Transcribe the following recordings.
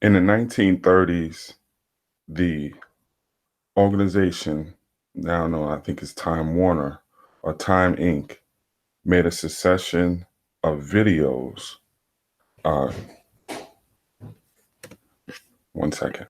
In the 1930s, the organization, now known, I think it's Time Warner or Time Inc., made a succession of videos. Uh, One second.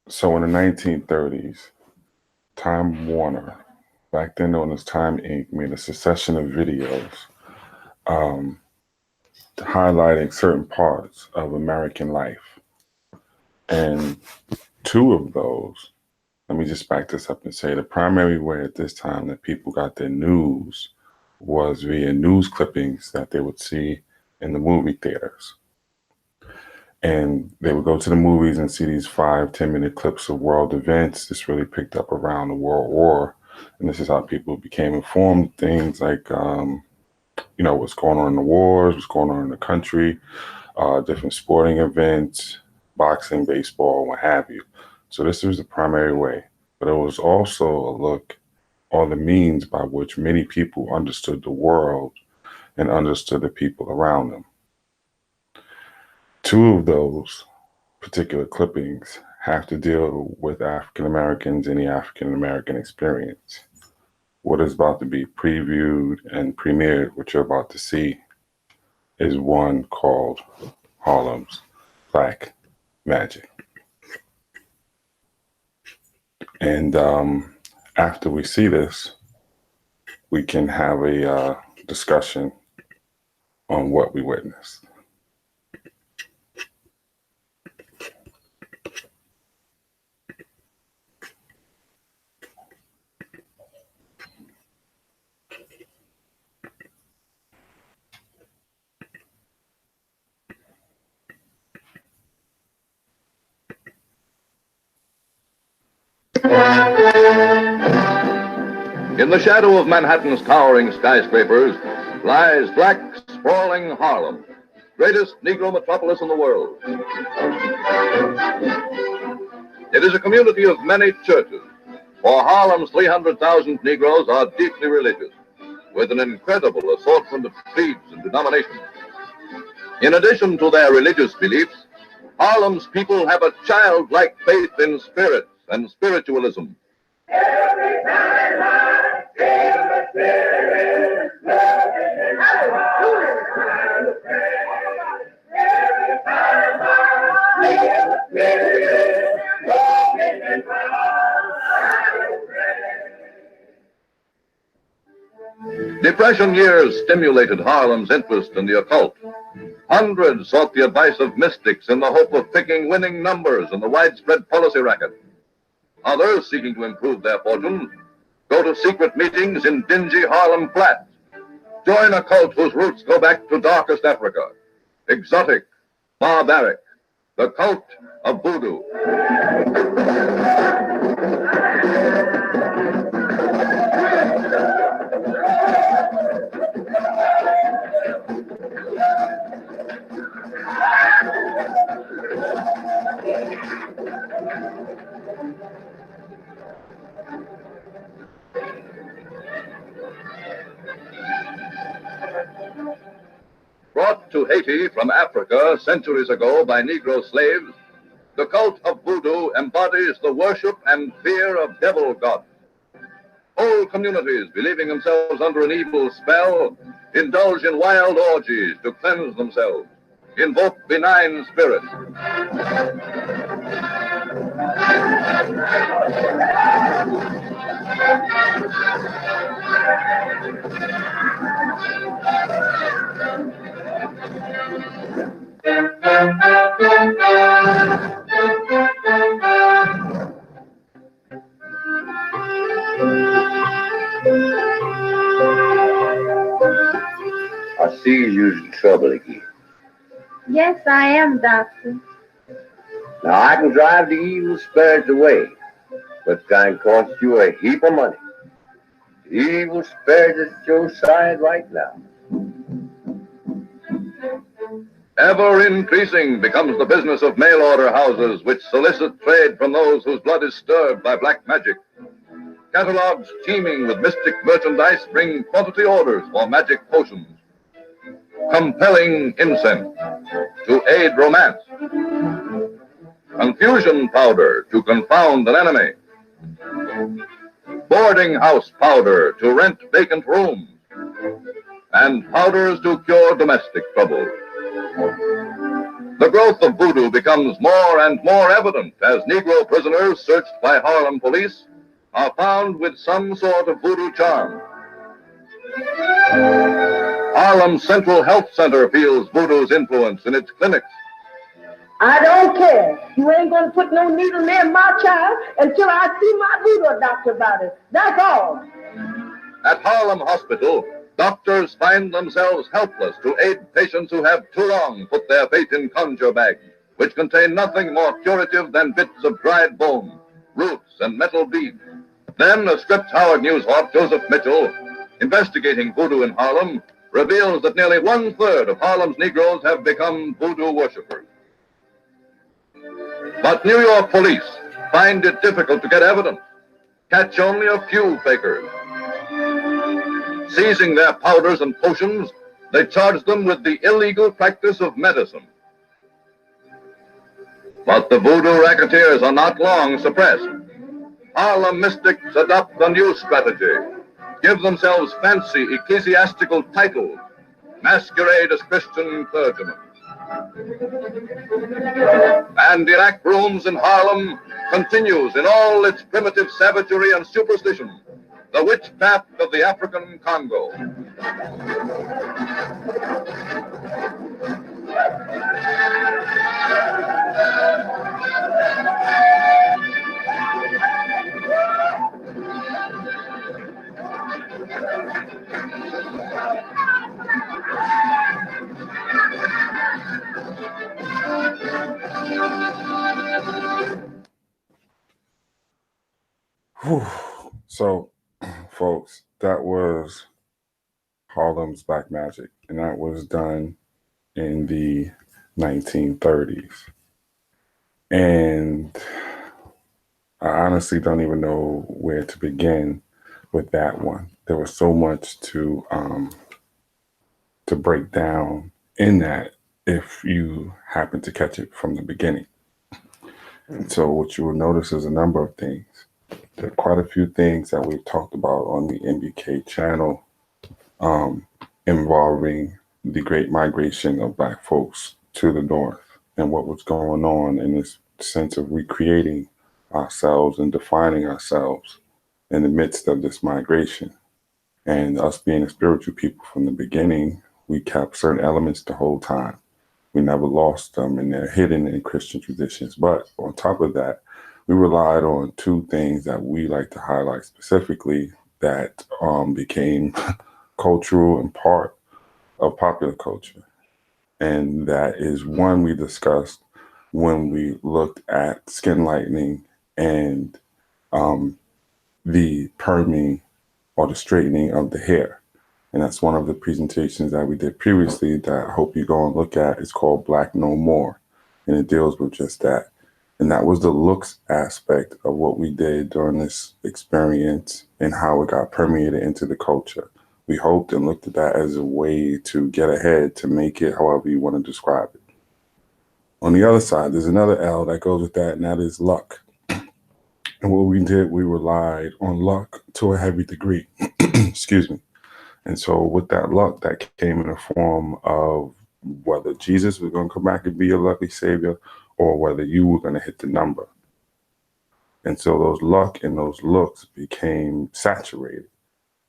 So in the 1930s, Time Warner, back then known as Time Inc., made a succession of videos um, highlighting certain parts of American life. And two of those, let me just back this up and say the primary way at this time that people got their news was via news clippings that they would see in the movie theaters. And they would go to the movies and see these 5-10 minute clips of world events. This really picked up around the World War. And this is how people became informed. Things like, what's going on in the wars, what's going on in the country, different sporting events, boxing, baseball, what have you. So this was the primary way. But it was also a look on the means by which many people understood the world and understood the people around them. Two of those particular clippings have to deal with African Americans and the African American experience. What is about to be previewed and premiered, what you're about to see, is one called Harlem's Black Magic. And after we see this, we can have a discussion on what we witnessed. In the shadow of Manhattan's towering skyscrapers lies black, sprawling Harlem, greatest Negro metropolis in the world. It is a community of many churches, for Harlem's 300,000 Negroes are deeply religious, with an incredible assortment of creeds and denominations. In addition to their religious beliefs, Harlem's people have a childlike faith in spirits and spiritualism. Every time I feel the spirit, every time I feel the spirit, Depression years stimulated Harlem's interest in the occult. Hundreds sought the advice of mystics in the hope of picking winning numbers in the widespread policy racket. Others, seeking to improve their fortune, go to secret meetings in dingy Harlem flats. Join a cult whose roots go back to darkest Africa. Exotic, barbaric, the cult of voodoo. Brought to Haiti from Africa centuries ago by Negro slaves, the cult of voodoo embodies the worship and fear of devil gods. Whole communities, believing themselves under an evil spell, indulge in wild orgies to cleanse themselves, invoke benign spirits. I see you're in trouble again. Yes, I am, Doctor. Now, I can drive the evil spirits away, but it's going to cost you a heap of money. Evil spares at your side right now. Ever increasing becomes the business of mail order houses which solicit trade from those whose blood is stirred by black magic. Catalogs teeming with mystic merchandise bring quantity orders for magic potions, compelling incense to aid romance, confusion powder to confound an enemy, boarding house powder to rent vacant rooms, and powders to cure domestic troubles. The growth of voodoo becomes more and more evident as Negro prisoners searched by Harlem police are found with some sort of voodoo charm. Harlem's Central Health Center feels voodoo's influence in its clinics. I don't care. You ain't gonna put no needle near my child until I see my voodoo doctor about it. That's all. At Harlem Hospital, doctors find themselves helpless to aid patients who have too long put their faith in conjure bags, which contain nothing more curative than bits of dried bone, roots, and metal beads. Then a Scripps Howard News hawk, Joseph Mitchell, investigating voodoo in Harlem, reveals that nearly 1/3 of Harlem's Negroes have become voodoo worshippers. But New York police find it difficult to get evidence, catch only a few fakers. Seizing their powders and potions, they charge them with the illegal practice of medicine. But the voodoo racketeers are not long suppressed. Harlem mystics adopt a new strategy, give themselves fancy ecclesiastical titles, masquerade as Christian clergymen, and enact rooms in Harlem continues in all its primitive savagery and superstition, the witchcraft of the African Congo. Whew. So, folks, that was Harlem's Black Magic, and that was done in the 1930s. And I honestly don't even know where to begin with that one. There was so much to break down in that if you happen to catch it from the beginning. And so what you will notice is a number of things. There are quite a few things that we've talked about on the MBK channel involving the great migration of Black folks to the North and what was going on in this sense of recreating ourselves and defining ourselves in the midst of this migration. And us being a spiritual people from the beginning, we kept certain elements the whole time. We never lost them, and they're hidden in Christian traditions. But on top of that, we relied on two things that we like to highlight specifically that became cultural and part of popular culture. And that is one we discussed when we looked at skin lightening and the perming or the straightening of the hair. And that's one of the presentations that we did previously that I hope you go and look at. It's called Black No More, and it deals with just that. And that was the looks aspect of what we did during this experience and how it got permeated into the culture. We hoped and looked at that as a way to get ahead, to make it however you want to describe it. On the other side, there's another L that goes with that, and that is luck. And what we did, we relied on luck to a heavy degree. Excuse me. And so with that luck, that came in the form of whether Jesus was going to come back and be your lovely savior or whether you were going to hit the number. And so those luck and those looks became saturated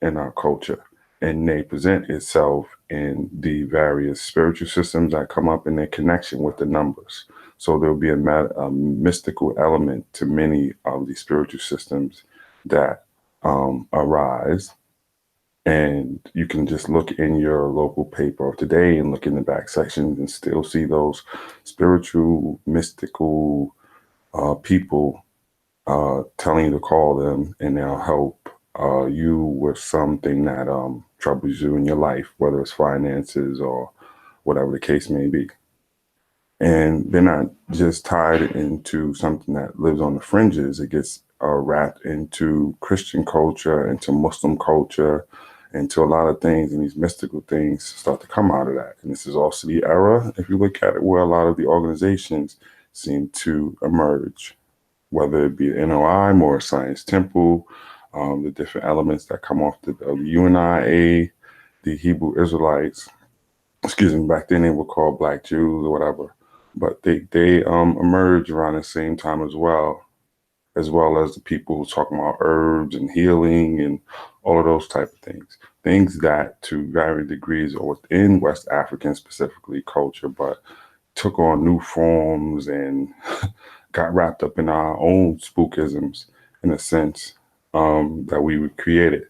in our culture, and they present itself in the various spiritual systems that come up in their connection with the numbers. So there'll be a mystical element to many of the spiritual systems that arise. And you can just look in your local paper of today and look in the back sections and still see those spiritual, mystical people telling you to call them, and they'll help you with something that troubles you in your life, whether it's finances or whatever the case may be. And they're not just tied into something that lives on the fringes. It gets wrapped into Christian culture, into Muslim culture, into a lot of things, and these mystical things start to come out of that. And this is also the era, if you look at it, where a lot of the organizations seem to emerge, whether it be the NOI, More Science Temple, the different elements that come off the UNIA, the Hebrew Israelites. Excuse me, back then they were called Black Jews or whatever, but they emerged around the same time as well as the people who talking about herbs and healing and all of those type of things that to varying degrees are within West African specifically culture, but took on new forms and got wrapped up in our own spookisms in a sense that we created.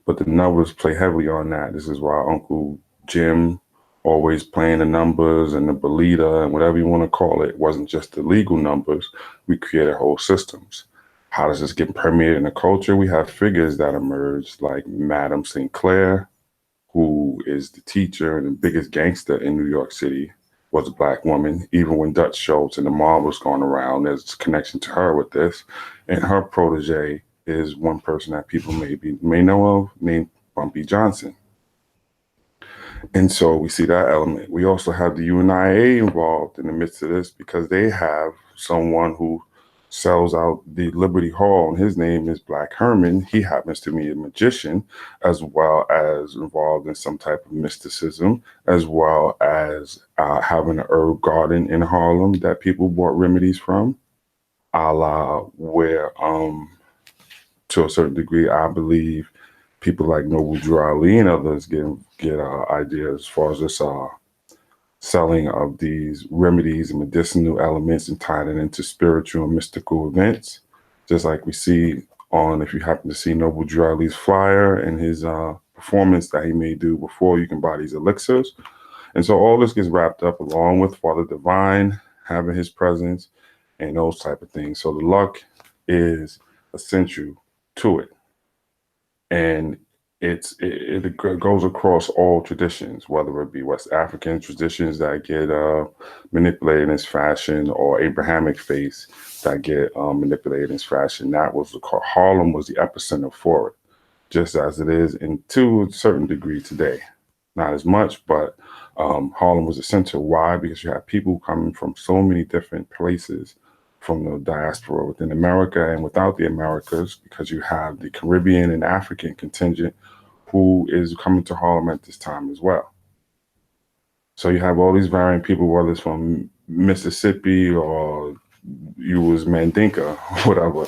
But the numbers play heavily on that. This is why Uncle Jim always playing the numbers and the Belita and whatever you want to call it. It wasn't just the legal numbers. We created whole systems. How does this get permeated in the culture? We have figures that emerged like Madame St. Clair, who is the teacher and the biggest gangster in New York City, was a Black woman. Even when Dutch Schultz and the mob was going around, there's a connection to her with this. And her protege is one person that people may know of named Bumpy Johnson. And so we see that element. We also have the UNIA involved in the midst of this because they have someone who sells out the Liberty Hall, and his name is Black Herman. He happens to be a magician, as well as involved in some type of mysticism, as well as having an herb garden in Harlem that people bought remedies from, a la where, to a certain degree, I believe people like Noble Drew Ali and others get ideas as far as this selling of these remedies and medicinal elements and tying it into spiritual and mystical events. Just like we see on, if you happen to see Noble Drew Ali's flyer and his performance that he may do before, you can buy these elixirs. And so all this gets wrapped up along with Father Divine having his presence and those type of things. So the luck is essential to it. And it goes across all traditions, whether it be West African traditions that get manipulated in this fashion, or Abrahamic faiths that get manipulated in this fashion. That was Harlem was the epicenter for it, just as it is to a certain degree today. Not as much, but Harlem was the center. Why? Because you have people coming from so many different places from the diaspora within America and without the Americas, because you have the Caribbean and African contingent who is coming to Harlem at this time as well. So you have all these varying people, whether it's from Mississippi or you was Mandinka, whatever.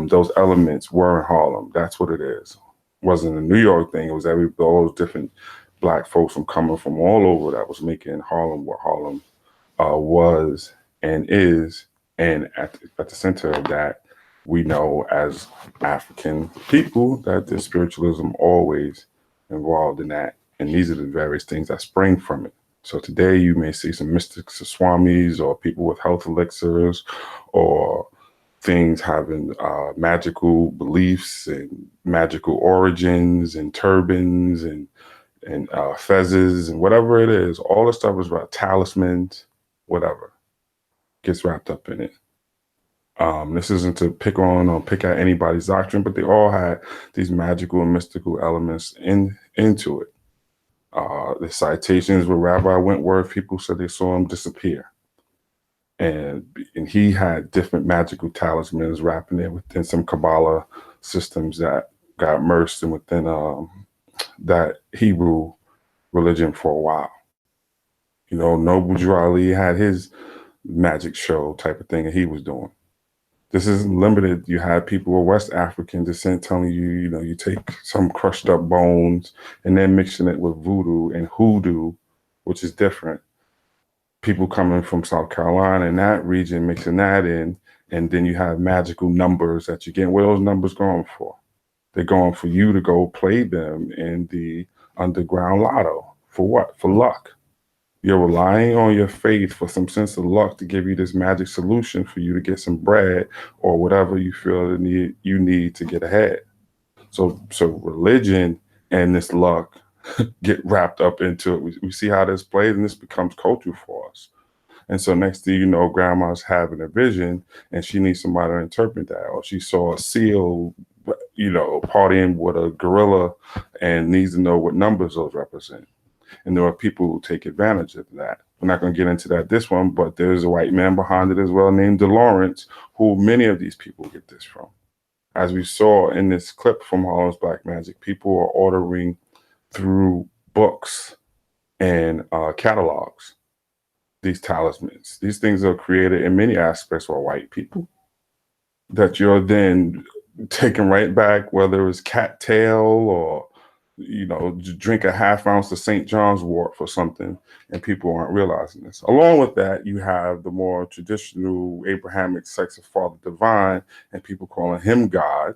Those elements were in Harlem. That's what it is. It wasn't a New York thing. It was all those different Black folks from coming from all over that was making Harlem what Harlem was and is. And at the center of that, we know as African people that there's spiritualism always involved in that. And these are the various things that spring from it. So today you may see some mystics or swamis or people with health elixirs or things having magical beliefs and magical origins and turbans and fezzes and whatever it is. All the stuff is about talismans, whatever gets wrapped up in it. This isn't to pick on or pick at anybody's doctrine, but they all had these magical and mystical elements into it. The citations with Rabbi Wentworth, people said they saw him disappear. And he had different magical talismans wrapping it within some Kabbalah systems that got immersed in within that Hebrew religion for a while. You know, Noble Drew Ali had his magic show type of thing that he was doing. This isn't limited. You have people of West African descent telling you, you know, you take some crushed up bones and then mixing it with voodoo and hoodoo, which is different. People coming from South Carolina and that region mixing that in, and then you have magical numbers that you get. What are those numbers going for? They're going for you to go play them in the underground lotto. For what? For luck. You're relying on your faith for some sense of luck to give you this magic solution for you to get some bread or whatever you feel you need to get ahead. So religion and this luck get wrapped up into it. We see how this plays, and this becomes culture for us. And so next thing you know, grandma's having a vision and she needs somebody to interpret that. Or she saw a seal, partying with a gorilla and needs to know what numbers those represent. And there are people who take advantage of that. We're not going to get into that this one, but there's a white man behind it as well named DeLawrence, who many of these people get this from. As we saw in this clip from Harlem's Black Magic, people are ordering through books and catalogs these talismans. These things are created in many aspects by white people that you're then taken right back, whether it's cattail or, drink a half ounce of St. John's wort for something, and people aren't realizing this. Along with that, you have the more traditional Abrahamic sex of Father Divine, and people calling him God,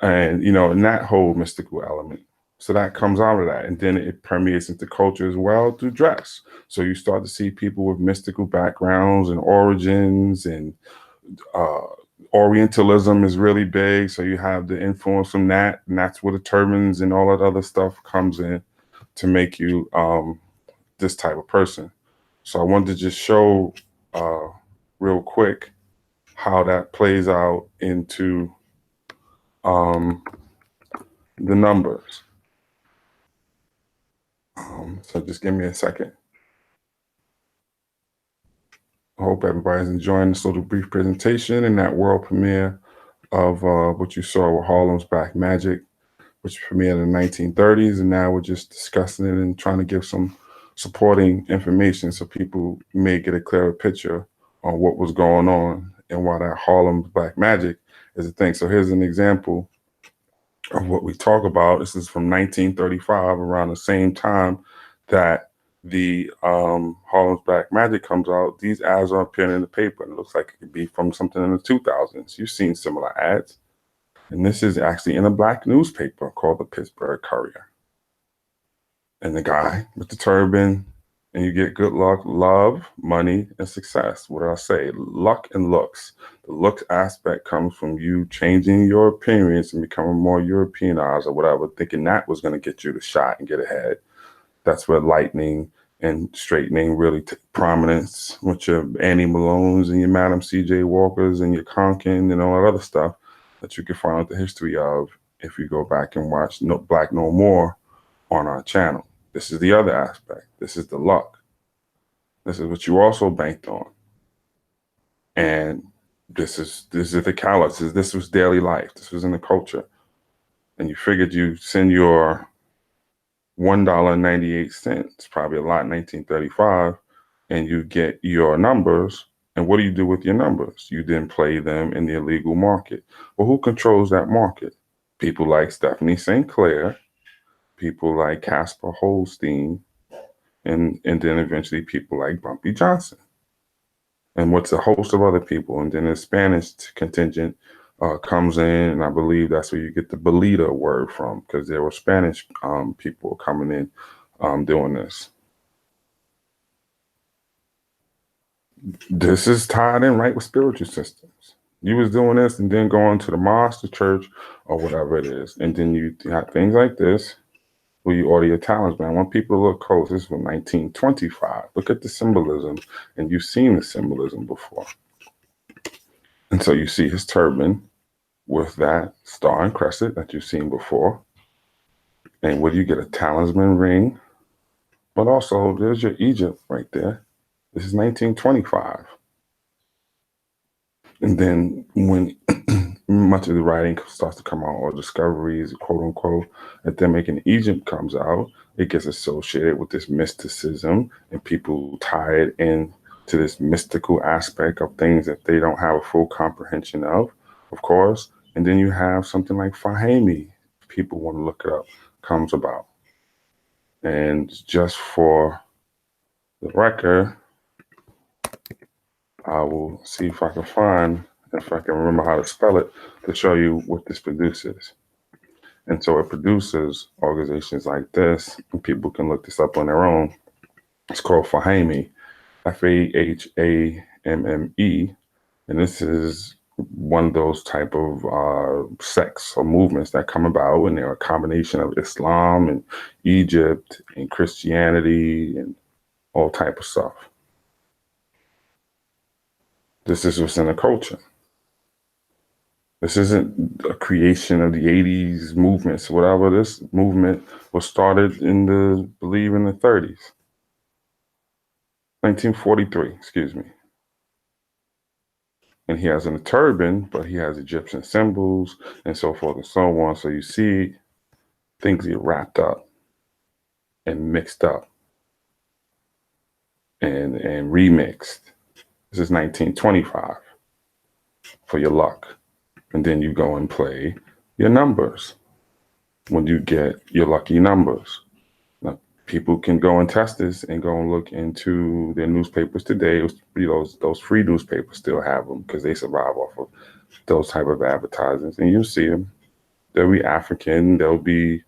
and, and that whole mystical element. So that comes out of that. And then it permeates into culture as well through dress. So you start to see people with mystical backgrounds and origins, and Orientalism is really big. So you have the influence from that, and that's where the turbans and all that other stuff comes in to make you this type of person. So I wanted to just show real quick how that plays out into the numbers. So just give me a second. I hope everybody's enjoying this little brief presentation and that world premiere of what you saw with Harlem's Black Magic, which premiered in the 1930s. And now we're just discussing it and trying to give some supporting information so people may get a clearer picture on what was going on and why that Harlem's Black Magic is a thing. So here's an example of what we talk about. This is from 1935, around the same time that the Harlem's Black Magic comes out. These ads are appearing in the paper, and it looks like it could be from something in the 2000s. You've seen similar ads. And this is actually in a black newspaper called the Pittsburgh Courier. And the guy with the turban, and you get good luck, love, money, and success. What did I say? Luck and looks. The looks aspect comes from you changing your appearance and becoming more Europeanized or whatever, thinking that was going to get you the shot and get ahead. That's where lightning and straightening really take prominence, with your Annie Malones and your Madam C.J. Walkers and your Conkin and all that other stuff that you can find out the history of if you go back and watch Black No More on our channel. This is the other aspect. This is the luck. This is what you also banked on. And this is the callous. This was daily life. This was in the culture. And you figured you send your $1.98, probably a lot in 1935, and you get your numbers. And what do you do with your numbers? You then play them in the illegal market. Well, who controls that market? People like Stephanie St. Clair, people like Casper Holstein, and then eventually people like Bumpy Johnson. And what's a host of other people. And then the Spanish contingent comes in, and I believe that's where you get the Belita word from, because there were Spanish people coming in doing this. This is tied in right with spiritual systems. You was doing this and then going to the mosque, the church, or whatever it is. And then you have things like this where you order your talisman. I want people to look close. This is from 1925. Look at the symbolism, and you've seen the symbolism before. And so you see his turban with that star and crescent that you've seen before. And where you get a talisman ring, but also there's your Egypt right there. This is 1925. And then when much of the writing starts to come out, or discoveries, quote unquote, that they're making Egypt comes out, it gets associated with this mysticism, and people tie it in to this mystical aspect of things that they don't have a full comprehension of course. And then you have something like Fahimi, people want to look it up, comes about. And just for the record, I will see if I can remember how to spell it, to show you what this produces. And so it produces organizations like this, and people can look this up on their own. It's called Fahimi, Fahamme. And this is one of those type of sects or movements that come about, and they're a combination of Islam and Egypt and Christianity and all type of stuff. This is what's in the culture. This isn't a creation of the 80s movements, whatever. This movement was started in the 30s. 1943, excuse me. And he has a turban, but he has Egyptian symbols and so forth and so on. So you see things get wrapped up and mixed up and remixed. This is 1925 for your luck. And then you go and play your numbers when you get your lucky numbers. Now, people can go and test this and go and look into their newspapers today. Those free newspapers still have them because they survive off of those type of advertisements. And you'll see them. They'll be African. They'll be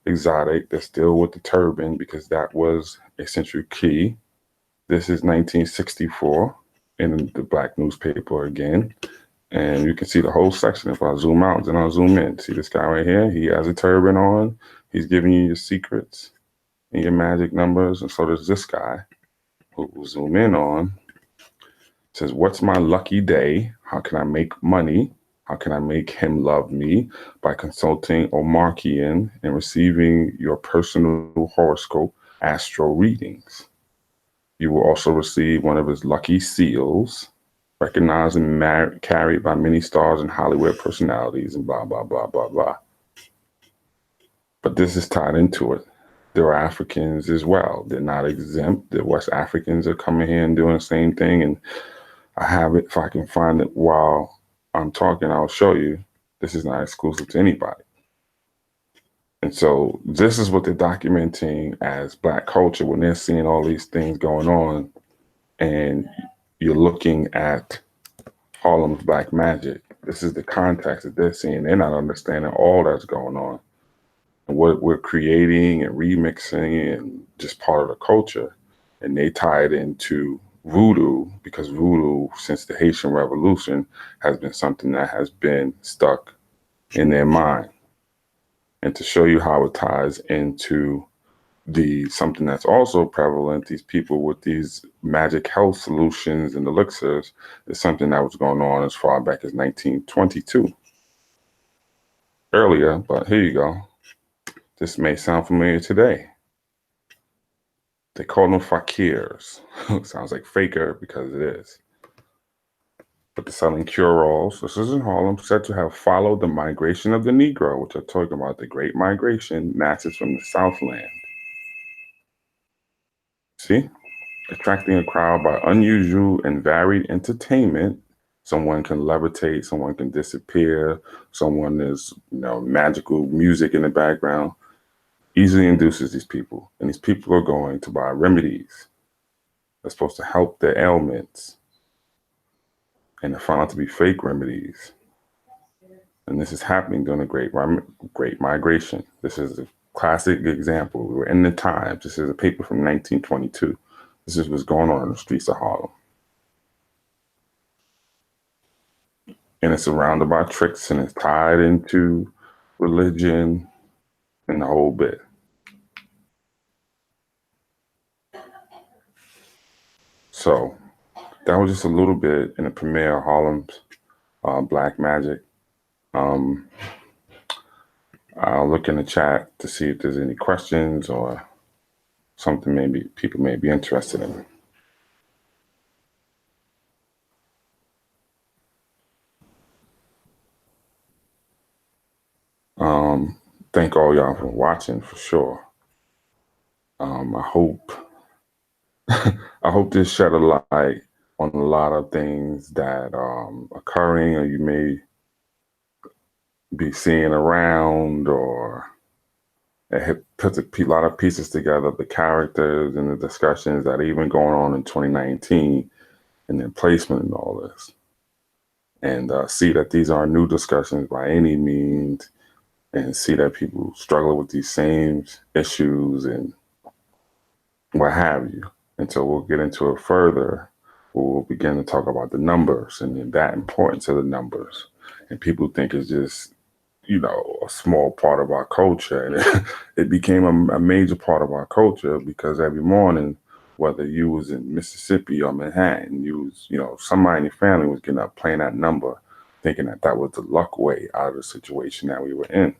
exotic. They're still with the turban because that was a central key. This is 1964 in the black newspaper again. And you can see the whole section. If I zoom out, then I'll zoom in. See this guy right here? He has a turban on. He's giving you your secrets and your magic numbers. And so there's this guy who will zoom in on. It says, what's my lucky day? How can I make money? How can I make him love me? By consulting Omarkian and receiving your personal horoscope astro readings. You will also receive one of his lucky seals, recognized and carried by many stars and Hollywood personalities, and blah, blah, blah, blah, blah. But this is tied into it. There are Africans as well. They're not exempt. The West Africans are coming here and doing the same thing. And I have it, if I can find it while I'm talking, I'll show you. This is not exclusive to anybody. And so this is what they're documenting as Black culture when they're seeing all these things going on. And you're looking at Harlem's Black magic. This is the context that they're seeing. They're not understanding all that's going on and what we're creating and remixing and just part of the culture. And they tie it into voodoo because voodoo, since the Haitian Revolution, has been something that has been stuck in their mind. And to show you how it ties into something that's also prevalent, these people with these magic health solutions and elixirs, is something that was going on as far back as 1922. Earlier, but here you go. This may sound familiar today. They call them fakirs. Sounds like faker because it is. But they're selling cure-alls. This is in Harlem, said to have followed the migration of the Negro, which are talking about the Great Migration, masses from the Southland. See? Attracting a crowd by unusual and varied entertainment. Someone can levitate, someone can disappear, someone is, magical music in the background. Easily induces these people. And these people are going to buy remedies that's supposed to help their ailments. And they're found out to be fake remedies. And this is happening during the Great Migration. This is a classic example. We were in the Times. This is a paper from 1922. This is what's going on in the streets of Harlem. And it's surrounded by tricks and it's tied into religion and the whole bit. So that was just a little bit in the premiere of Harlem's Black Magic. I'll look in the chat to see if there's any questions or something maybe people may be interested in. Thank all y'all for watching for sure. I hope this shed a light on a lot of things that occurring or you may be seeing around, or it puts a lot of pieces together, the characters and the discussions that are even going on in 2019 and their placement and all this. And see that these are new discussions by any means, and see that people struggle with these same issues and what have you. And so we'll get into it further we'll begin to talk about the numbers and that importance of the numbers. And people think it's just, a small part of our culture. And it became a major part of our culture because every morning, whether you was in Mississippi or Manhattan, somebody in your family was getting up playing that number, thinking that was the luck way out of the situation that we were in.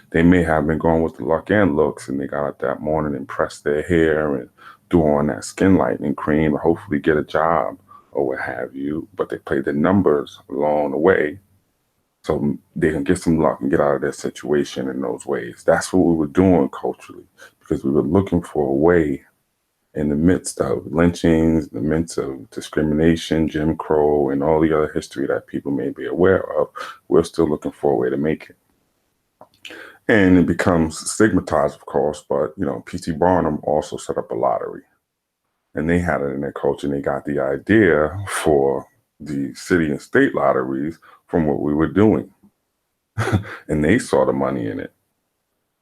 They may have been going with the luck and looks, and they got up that morning and pressed their hair and do on that skin lightening cream to hopefully get a job or what have you. But they played the numbers along the way so they can get some luck and get out of their situation in those ways. That's what we were doing culturally, because we were looking for a way in the midst of lynchings, in the midst of discrimination, Jim Crow, and all the other history that people may be aware of. We're still looking for a way to make it. And it becomes stigmatized, of course, but, P.T. Barnum also set up a lottery. And they had it in their culture, and they got the idea for the city and state lotteries from what we were doing. And they saw the money in it.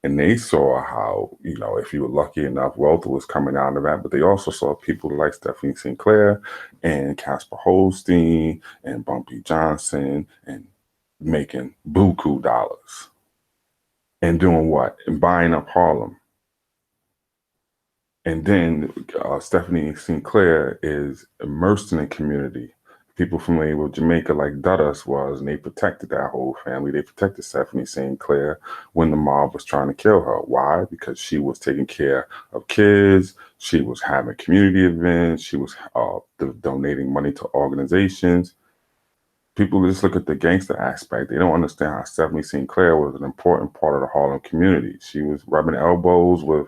And they saw how, if you were lucky enough, wealth was coming out of that. But they also saw people like Stephanie Sinclair and Casper Holstein and Bumpy Johnson and making buku dollars. And doing what? And buying up Harlem. And then Stephanie Sinclair is immersed in the community. People familiar with Jamaica like Dudus was, and they protected that whole family. They protected Stephanie Sinclair when the mob was trying to kill her. Why? Because she was taking care of kids. She was having community events. She was donating money to organizations. People just look at the gangster aspect. They don't understand how Stephanie Sinclair was an important part of the Harlem community. She was rubbing elbows with,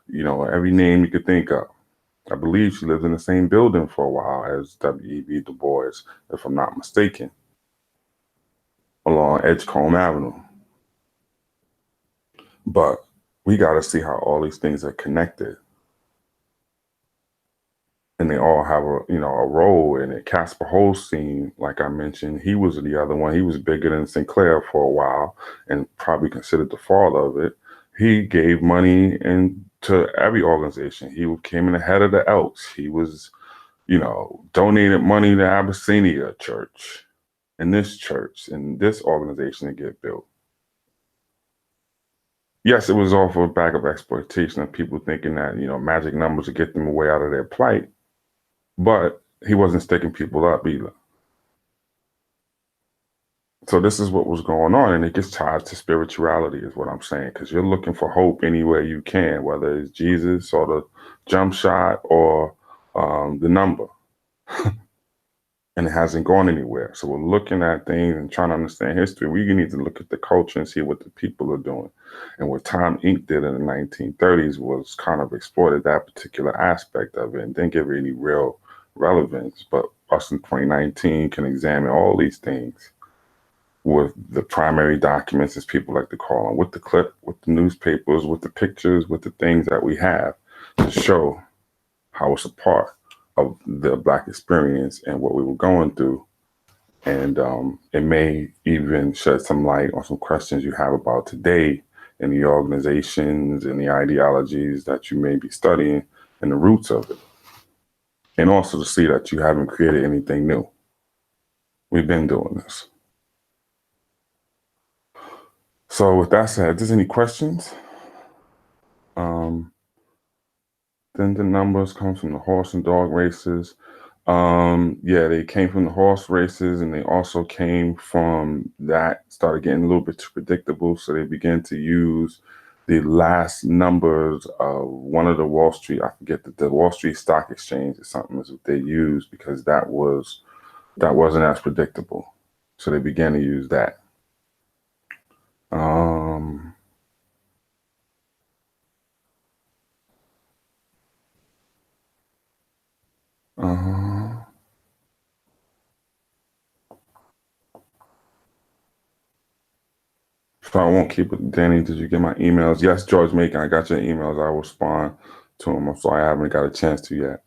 every name you could think of. I believe she lived in the same building for a while as W.E.B. Du Bois, if I'm not mistaken, along Edgecombe Avenue. But we got to see how all these things are connected. And they all have a role in it. Casper Holstein, like I mentioned, he was the other one. He was bigger than Sinclair for a while and probably considered the father of it. He gave money to every organization. He came in ahead of the Elks. He was, donated money to Abyssinia Church and this organization to get built. Yes, it was all for a back of exploitation of people thinking that, magic numbers would get them away out of their plight. But he wasn't sticking people up either. So this is what was going on, and it gets tied to spirituality is what I'm saying, because you're looking for hope anywhere you can, whether it's Jesus or the jump shot or the number. And it hasn't gone anywhere. So we're looking at things and trying to understand history. We need to look at the culture and see what the people are doing. And what Time Inc. did in the 1930s was kind of exploited that particular aspect of it and didn't give it any real relevance. But us in 2019 can examine all these things with the primary documents, as people like to call them, with the clip, with the newspapers, with the pictures, with the things that we have to show how it's a part of the Black experience and what we were going through. And it may even shed some light on some questions you have about today in the organizations and the ideologies that you may be studying and the roots of it. And also to see that you haven't created anything new. We've been doing this. So with that said, if there's any questions, then the numbers come from the horse and dog races. They came from the horse races, and they also came from that, started getting a little bit too predictable. So they began to use the last numbers of one of the Wall Street, I forget the Wall Street Stock Exchange or something is what they used, because that wasn't as predictable. So they began to use that. So I won't keep it. Danny, did you get my emails? Yes, George Macon, I got your emails. I will respond to them. I'm sorry I haven't got a chance to yet.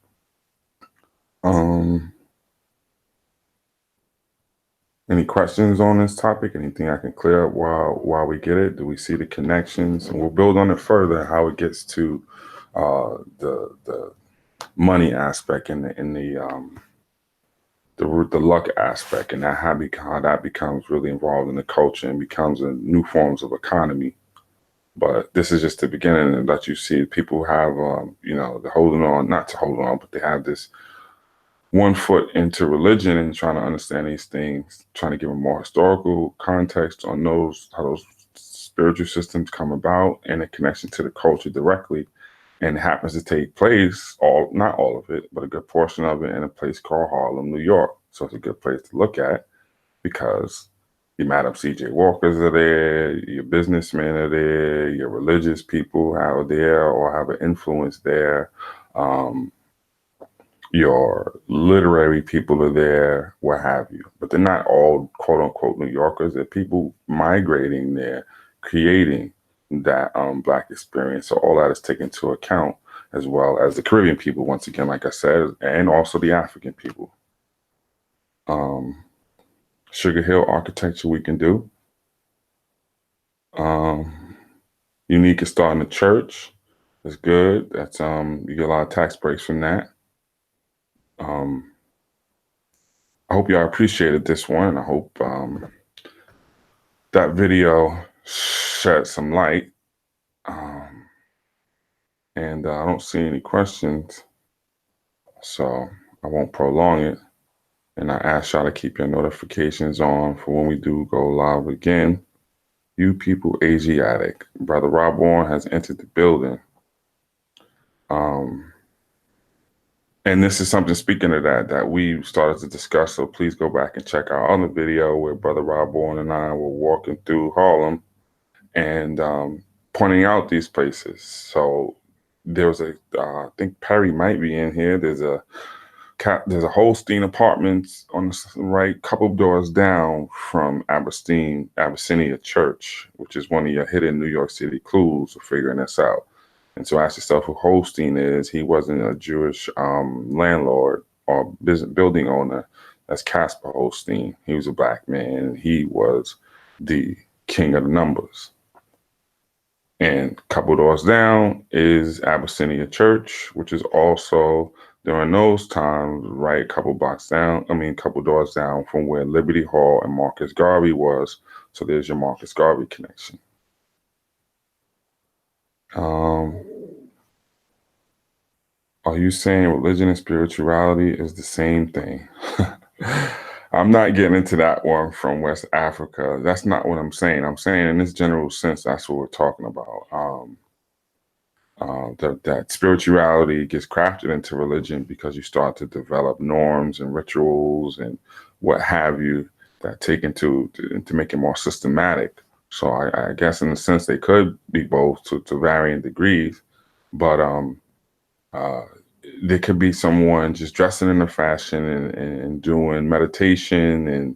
Any questions on this topic? Anything I can clear up while we get it? Do we see the connections? And we'll build on it further, how it gets to the money aspect in the the luck aspect, and how that becomes really involved in the culture and becomes a new forms of economy. But this is just the beginning, and that you see people have, they're holding on, not to hold on, but they have this one foot into religion and trying to understand these things, trying to give a more historical context on how those spiritual systems come about and a connection to the culture directly. And it happens to take place, not all of it, but a good portion of it in a place called Harlem, New York. So it's a good place to look at because your Madam C.J. Walkers are there, your businessmen are there, your religious people are there or have an influence there. Your literary people are there, what have you. But they're not all quote unquote New Yorkers. They're people migrating there, creating that Black experience. So all that is taken into account, as well as the Caribbean people, once again, like I said, and also the African people. Sugar Hill architecture we can do. Unique is starting a church. That's good. That's you get a lot of tax breaks from that. I hope y'all appreciated this one. I hope that video shed some light. And I don't see any questions, so I won't prolong it. And I ask y'all to keep your notifications on for when we do go live again. You people Asiatic. Brother Rob Warren has entered the building. And this is something, speaking of that we started to discuss. So please go back and check our other video where Brother Rob Warren and I were walking through Harlem and pointing out these places. So there's I think Perry might be in here. There's a Holstein Apartments on the right, couple of doors down from Abyssinia Church, which is one of your hidden New York City clues for figuring this out. And so ask yourself who Holstein is. He wasn't a Jewish landlord or building owner. That's Casper Holstein. He was a Black man. He was the king of the numbers. And a couple doors down is Abyssinia Church, which is also during those times, right, couple doors down from where Liberty Hall and Marcus Garvey was. So there's your Marcus Garvey connection. Are you saying religion and spirituality is the same thing? I'm not getting into that one from West Africa. That's not what I'm saying. I'm saying in this general sense, that's what we're talking about. That spirituality gets crafted into religion because you start to develop norms and rituals and what have you that take to make it more systematic. So I guess in a sense they could be both to varying degrees, but there could be someone just dressing in a fashion and doing meditation and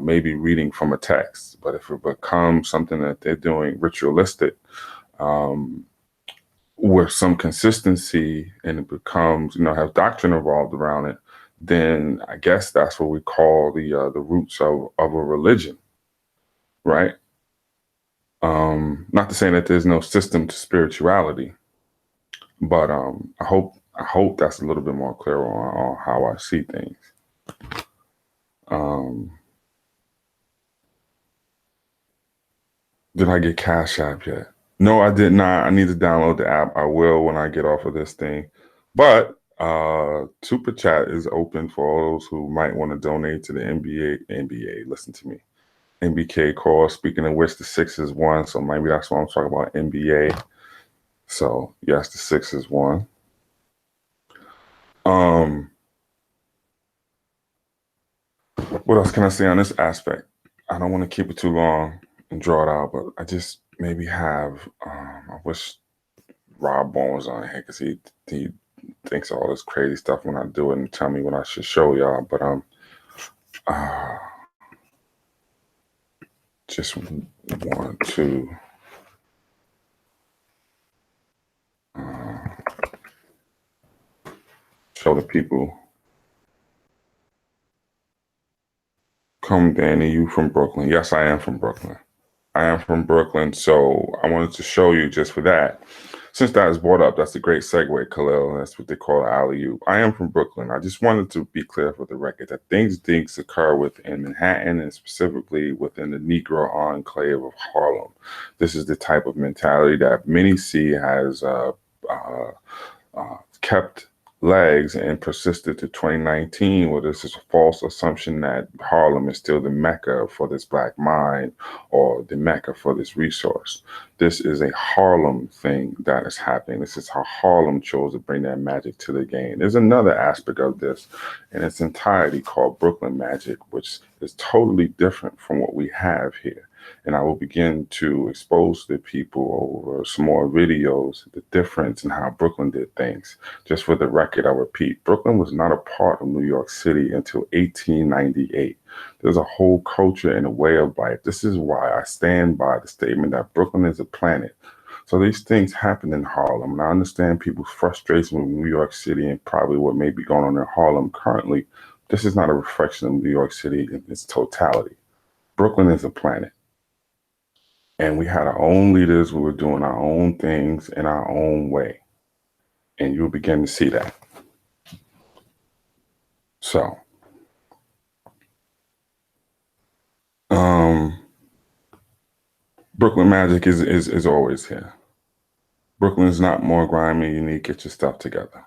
maybe reading from a text. But if it becomes something that they're doing ritualistic, with some consistency, and it becomes, has doctrine involved around it, then I guess that's what we call the roots of a religion, right? Not to say that there's no system to spirituality, but I hope that's a little bit more clear on how I see things. Did I get Cash App yet? No, I did not. I need to download the app. I will when I get off of this thing. But Super Chat is open for all those who might want to donate to the NBA. Listen to me. NBK cause. Speaking of which, the Sixers won. So maybe that's why I'm talking about NBA. So yes, the Sixers won. What else can I say on this aspect? I don't want to keep it too long and draw it out, but I just maybe have, I wish Rob Bone was on here because he thinks all this crazy stuff when I do it and tell me what I should show y'all. But just want to show the people. Come, Danny, you from Brooklyn? Yes, I am from Brooklyn. I am from Brooklyn, so I wanted to show you just for that Since that is brought up, that's a great segue, Khalil. That's what they call alley-oop. I am from Brooklyn. I just wanted to be clear for the record that things occur within Manhattan and specifically within the Negro enclave of Harlem. This is the type of mentality that many see has kept legs and persisted to 2019, where this is a false assumption that Harlem is still the mecca for this black mind or the mecca for this resource. This is a Harlem thing that is happening. This is how Harlem chose to bring that magic to the game. There's another aspect of this in its entirety called Brooklyn magic, which is totally different from what we have here. And I will begin to expose the people over some more videos, the difference in how Brooklyn did things. Just for the record, I repeat, Brooklyn was not a part of New York City until 1898. There's a whole culture and a way of life. This is why I stand by the statement that Brooklyn is a planet. So these things happen in Harlem, and I understand people's frustration with New York City and probably what may be going on in Harlem currently. This is not a reflection of New York City in its totality. Brooklyn is a planet. And we had our own leaders. We were doing our own things in our own way. And you'll begin to see that. So, Brooklyn magic is always here. Brooklyn is not more grimy. You need to get your stuff together.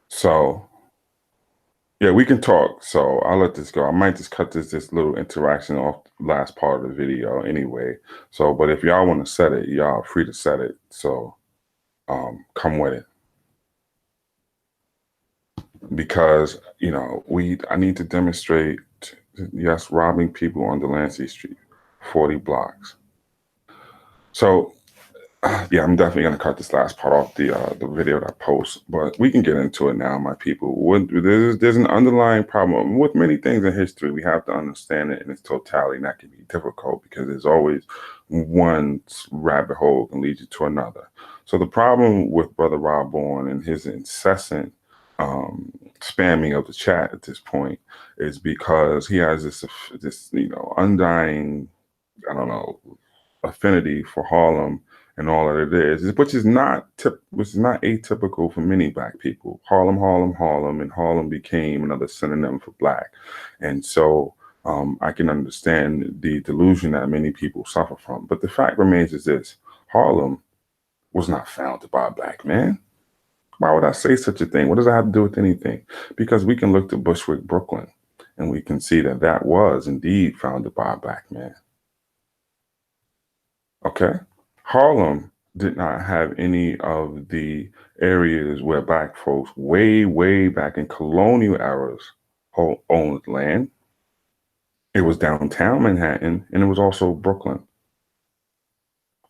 So, yeah, we can talk. So I'll let this go. I might just cut this little interaction off the last part of the video anyway. So, but if y'all want to set it, y'all are free to set it. So come with it. Because, you know, I need to demonstrate, yes, robbing people on Delancey Street, 40 blocks. So, yeah, I'm definitely going to cut this last part off the video that I post, but we can get into it now, my people. There's an underlying problem with many things in history. We have to understand it in its totality, and that can be difficult because there's always one rabbit hole can lead you to another. So the problem with Brother Rob Bourne and his incessant spamming of the chat at this point is because he has this undying, I don't know, affinity for Harlem and all that it is, which is not atypical for many black people. Harlem, and Harlem became another synonym for black. And so I can understand the delusion that many people suffer from. But the fact remains is this: Harlem was not founded by a black man. Why would I say such a thing? What does that have to do with anything? Because we can look to Bushwick, Brooklyn, and we can see that that was indeed founded by a black man. Okay? Harlem did not have any of the areas where black folks way back in colonial eras owned land. It was downtown Manhattan, and it was also Brooklyn.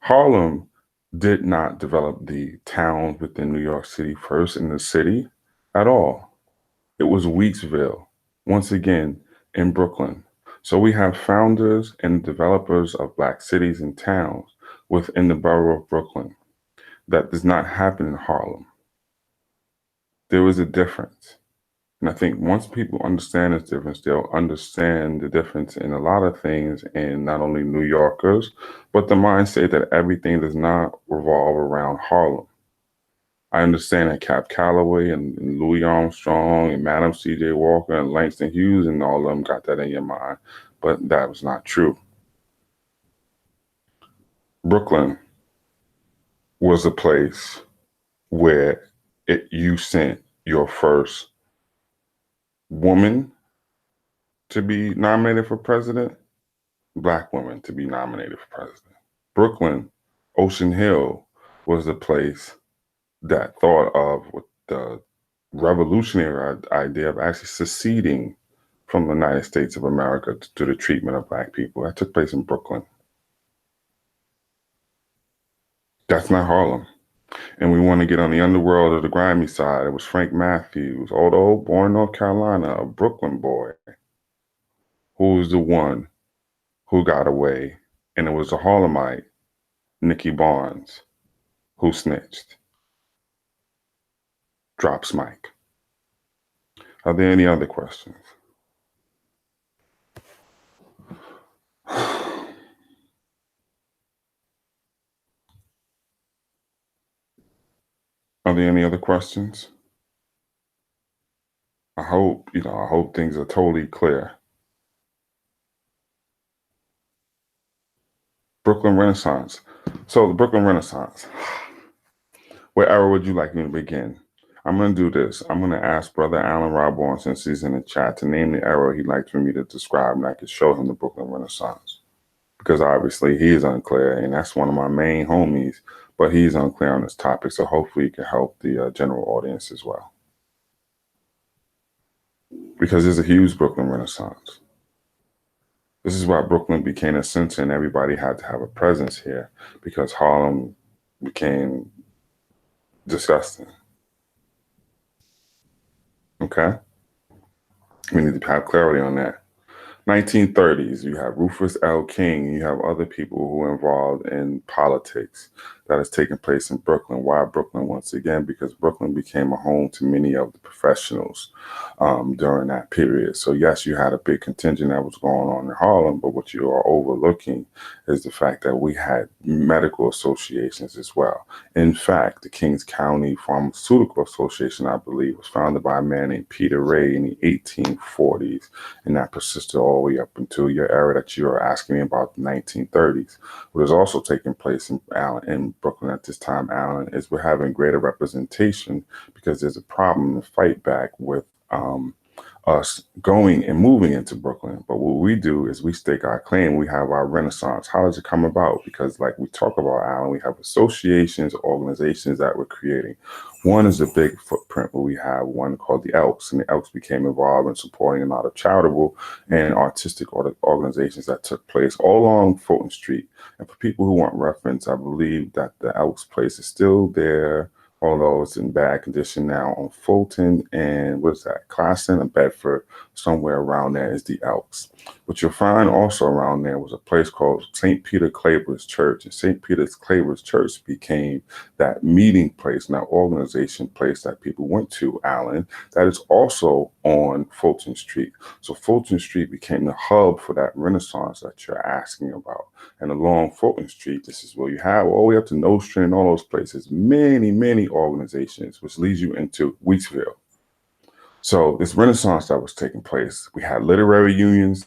Harlem did not develop the towns within New York City first in the city at all. It was Wheatsville, once again, in Brooklyn. So we have founders and developers of black cities and towns within the borough of Brooklyn. That does not happen in Harlem. There is a difference. And I think once people understand this difference, they'll understand the difference in a lot of things in not only New Yorkers, but the mindset that everything does not revolve around Harlem. I understand that Cap Calloway and Louis Armstrong and Madam C.J. Walker and Langston Hughes and all of them got that in your mind, but that was not true. Brooklyn was a place where you sent your first woman to be nominated for president, black woman to be nominated for president. Brooklyn, Ocean Hill was the place that thought of the revolutionary idea of actually seceding from the United States of America to the treatment of black people. That took place in Brooklyn. That's not Harlem. And we want to get on the underworld of the grimy side. It was Frank Matthews, although born in North Carolina, a Brooklyn boy, who was the one who got away. And it was a Harlemite, Nicky Barnes, who snitched. Drops mic. Are there any other questions? Are there any other questions? I hope things are totally clear. Brooklyn Renaissance. So the Brooklyn Renaissance. Where era would you like me to begin? I'm going to do this. I'm going to ask Brother Alan Robborn, since he's in the chat, to name the era he'd like for me to describe, and I could show him the Brooklyn Renaissance. Because obviously he is unclear, and that's one of my main homies, but he's unclear on this topic, so hopefully he can help the general audience as well. Because there's a huge Brooklyn Renaissance. This is why Brooklyn became a center and everybody had to have a presence here, because Harlem became disgusting. Okay? We need to have clarity on that. 1930s, you have Rufus L. King, you have other people who are involved in politics that has taken place in Brooklyn. Why Brooklyn? Once again, because Brooklyn became a home to many of the professionals during that period. So yes, you had a big contingent that was going on in Harlem, but what you are overlooking is the fact that we had medical associations as well. In fact, the Kings County Pharmaceutical Association, I believe, was founded by a man named Peter Ray in the 1840s, and that persisted all the way up until your era that you are asking me about, the 1930s. What is also taking place in Brooklyn at this time, Alan, is we're having greater representation because there's a problem to fight back with us going and moving into Brooklyn. But what we do is we stake our claim. We have our Renaissance. How does it come about? Because like we talk about, Alan, we have associations, organizations that we're creating. One is a big footprint where we have one called the Elks, and the Elks became involved in supporting a lot of charitable and artistic organizations that took place all along Fulton Street. And for people who want reference, I believe that the Elks place is still there, although it's in bad condition now, on Fulton and what's that, Classen and Bedford, somewhere around there is the Elks. What you'll find also around there was a place called St. Peter Claver's Church, and St. Peter's Claver's Church became that meeting place, and that organization place that people went to, Alan, that is also on Fulton Street. So Fulton Street became the hub for that Renaissance that you're asking about. And along Fulton Street, this is where you have all the way up to Nostrand and all those places, many, many organizations, which leads you into Wheatsville. So this Renaissance that was taking place, we had literary unions,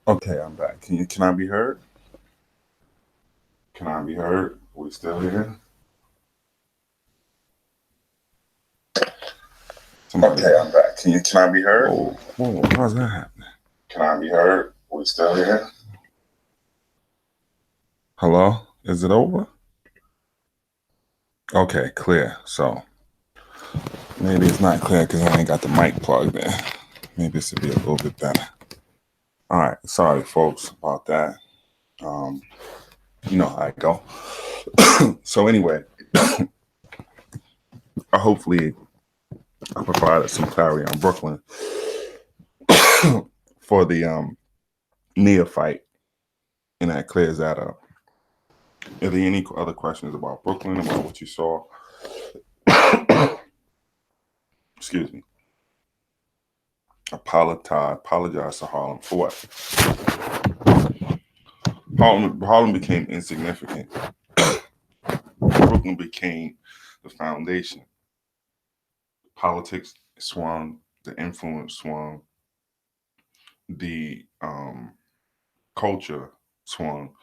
Okay, I'm back. Can I be heard? Can I be heard? Are we still here? Somebody. Okay, I'm back. Can I be heard? Whoa, how's that happening? Can I be heard? Are we still here? Hello? Is it over? Okay, clear. So maybe it's not clear because I ain't got the mic plugged in. Maybe this would be a little bit better. All right, sorry folks about that. You know how I go. So anyway, hopefully I provided some clarity on Brooklyn for the neophyte, and that clears that up. Are there any other questions about Brooklyn, about what you saw? Excuse me. Apologize to Harlem for what? Harlem became insignificant. Brooklyn became the foundation. Politics swung, the influence swung, the culture swung,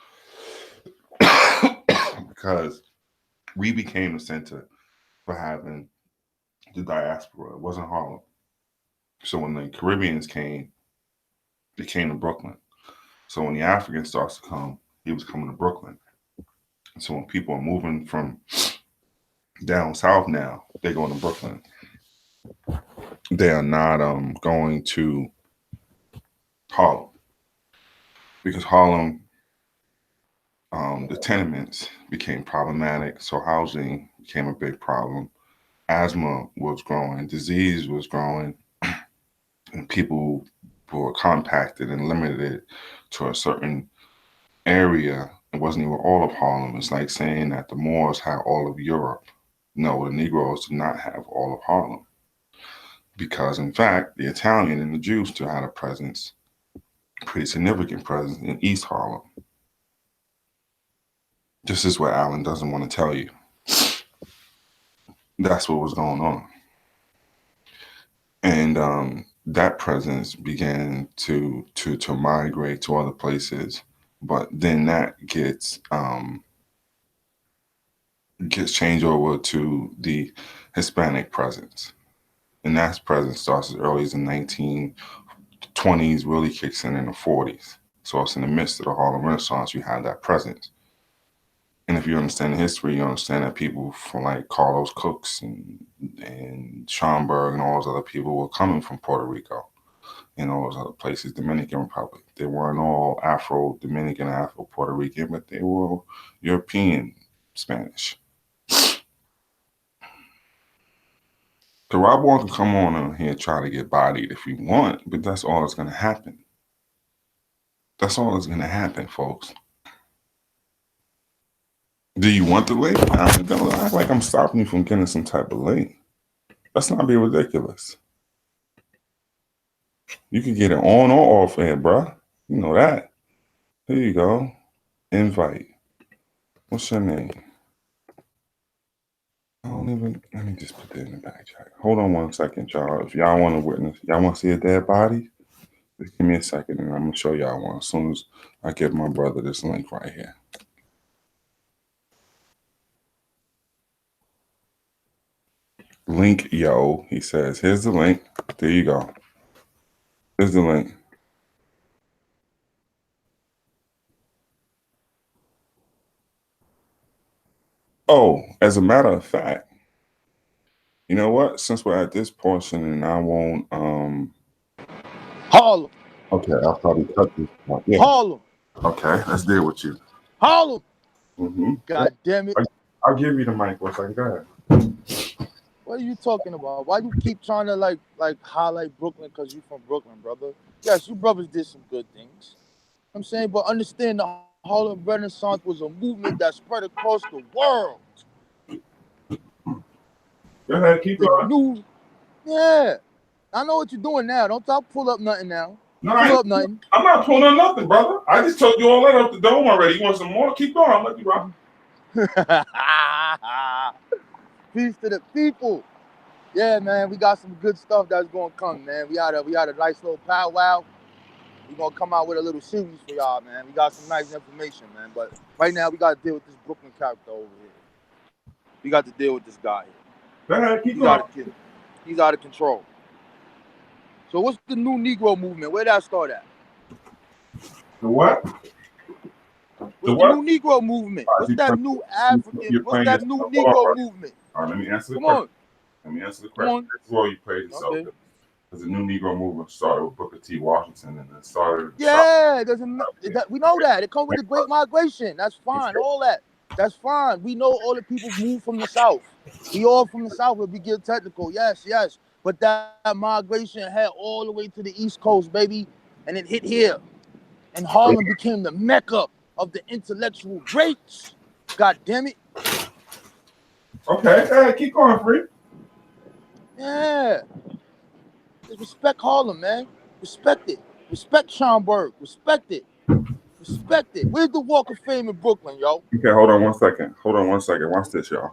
because we became the center for having the diaspora. It wasn't Harlem. So when the Caribbeans came, they came to Brooklyn. So when the African starts to come, he was coming to Brooklyn. So when people are moving from down south now, they're going to Brooklyn. They are not going to Harlem, because Harlem, the tenements became problematic. So housing became a big problem. Asthma was growing, disease was growing, and people were compacted and limited to a certain area. It wasn't even all of Harlem. It's like saying that the Moors had all of Europe. No, the Negroes did not have all of Harlem. Because, in fact, the Italian and the Jews still had a presence, pretty significant presence in East Harlem. This is what Alan doesn't want to tell you. That's what was going on. And that presence began to migrate to other places. But then that gets changed over to the Hispanic presence. And that presence starts as early as the 1920s, really kicks in the 40s. So it's in the midst of the Harlem Renaissance, you have that presence. And if you understand the history, you understand that people from like Carlos Cooks and Schomburg and all those other people were coming from Puerto Rico and all those other places, Dominican Republic. They weren't all Afro-Dominican, Afro-Puerto Rican, but they were European Spanish. The Rob Wall can come on here and try to get bodied if you want, but that's all that's going to happen. That's all that's going to happen, folks. Do you want the link? Don't act like I'm stopping you from getting some type of link. Let's not be ridiculous. You can get it on or off air, bruh. You know that. Here you go. Invite. What's your name? Let me just put that in the back chat. Hold on 1 second, y'all. If y'all want to witness, y'all want to see a dead body? Just give me a second and I'm going to show y'all one as soon as I give my brother this link right here. Link, yo, he says. Here's the link. There you go. Here's the link. Oh, as a matter of fact, you know what? Since we're at this portion and I won't Harlem. Okay, I'll probably cut this part. Yeah. Harlem. Okay, let's deal with you. Harlem. Mm-hmm. God damn it. I'll give you the mic for a second. Go ahead. What are you talking about? Why you keep trying to like highlight Brooklyn because you from Brooklyn, brother? Yes, you brothers did some good things. I'm saying, but understand the Harlem Renaissance was a movement that spread across the world. Go ahead, keep going. Yeah. I know what you're doing now. Don't talk pull up nothing now. No, pull up nothing. I'm not pulling up nothing, brother. I just told you all that up the dome already. You want some more? Keep going. I'll let you rock. Peace to the people. Yeah, man, we got some good stuff that's gonna come, man. We had a nice little powwow. We're gonna come out with a little series for y'all, man. We got some nice information, man. But right now we gotta deal with this Brooklyn character over here. We got to deal with this guy here. Go ahead, keep He's going. he's out of control. So what's the new Negro movement? Where did that start at? The what? What's The the what? new Negro movement? What's that new African? What's that new Negro movement? All right, let me answer the Come on. question. Let me answer the question. This is where you played yourself. Okay. Because the new Negro movement started with Booker T. Washington and then started. Yeah, we know that. It comes with the Great Migration. That's fine. All that. That's fine. We know all the people moved from the South. We all from the South, if we get technical. Yes, yes. But that migration had all the way to the East Coast, baby. And it hit here. And Harlem became the mecca of the intellectual greats. God damn it. Okay, hey, keep going, Free. Yeah. Just respect Harlem, man. Respect it. Respect Schaumburg. Respect it. Respect it. Where's the Walk of Fame in Brooklyn, yo? Okay, hold on one second. Watch this, y'all.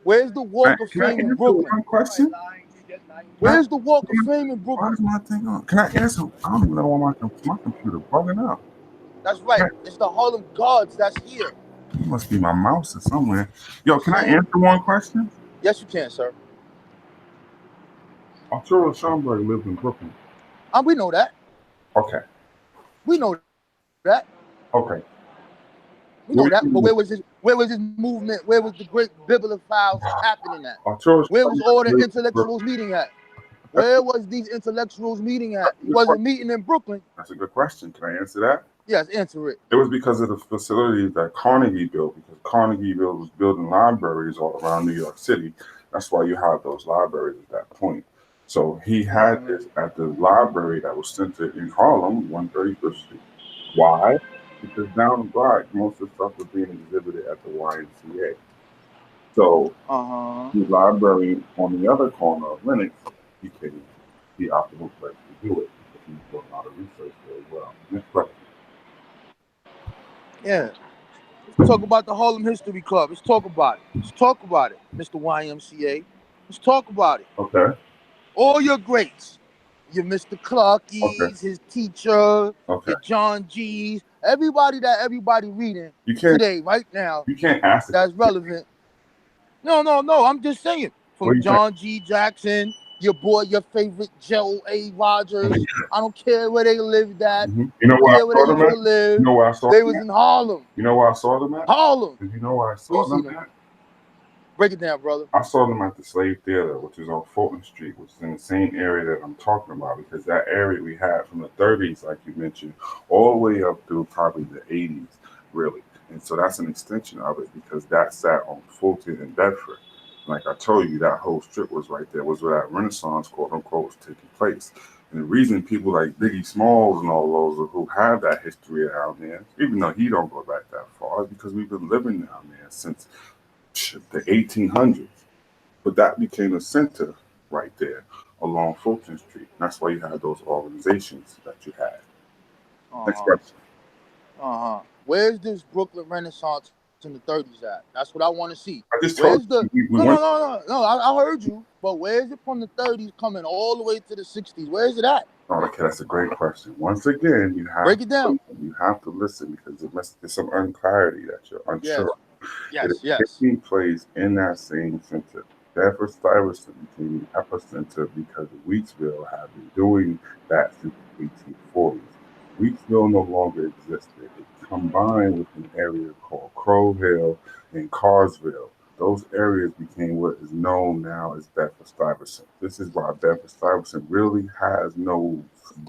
Where's the Walk of Fame in Brooklyn? One question? Where's the Walk of Fame in Brooklyn? Why is my thing on? Can I answer? I don't even know why my computer bugging out. That's right. It's the Harlem Guards that's here. It must be my mouse or somewhere. Yo, can I answer one question? Yes, you can, sir. Arturo Schomburg lived in Brooklyn. We know that. Okay. We know that. Okay. We know that. But where was his movement? Where was the great bibliophiles happening at? Where was all the intellectuals meeting at? Where was these intellectuals meeting at? He wasn't meeting in Brooklyn. That's a good question. Can I answer that? Yes, answer it. It was because of the facilities that Carnegie built, because Carnegie was building libraries all around New York City. That's why you have those libraries at that point. So he had this at the library that was centered in Harlem, 135th Street. Why? Because down the block, most of the stuff was being exhibited at the YMCA. So the library on the other corner of Lenox became the optimal place to do it, because he was doing a lot of research there as well. Next question. Yeah. Let's talk about the Harlem History Club. Let's talk about it. Let's talk about it, Mr. YMCA. Let's talk about it. Okay. All your greats. Your Mr. Clarkies, his teacher, your John G's, everybody reading today, right now. You can't ask that's relevant. No. I'm just saying. From John G. Jackson, your boy, your favorite Joe A. Rogers. I don't care where they lived at. You know where I saw them at? Live. You know where I saw they them was at? In Harlem. You know where I saw them at? Harlem. You know where I saw them at? Break it down, brother. I saw them at the Slave Theater, which is on Fulton Street, which is in the same area that I'm talking about, because that area we had from the 30s, like you mentioned, all the way up through probably the 80s, really. And so that's an extension of it, because that sat on Fulton and Bedford. Like I told you, that whole strip was right there, was where that Renaissance, quote unquote, was taking place. And the reason people like Biggie Smalls and all those who have that history down there, even though he don't go back that far, is because we've been living down there since the 1800s. But that became a center right there along Fulton Street. That's why you had those organizations that you had. Next question. Where's this Brooklyn Renaissance in the 30s at? That's what I want to see. I just told you. No. I heard you. But where is it from the 30s coming all the way to the 60s? Where is it at? Oh, okay, that's a great question. Once again, you have break it down. You have to listen, because there's some unclarity that you're unsure. Yes. It is taking place in that same center. Bedford-Stuyvesant became the epicenter because Wheatsville had been doing that since the 1840s. Wheatsville no longer existed. It combined with an area called Crow Hill and Carsville. Those areas became what is known now as Bedford-Stuyvesant. This is why Bedford-Stuyvesant really has no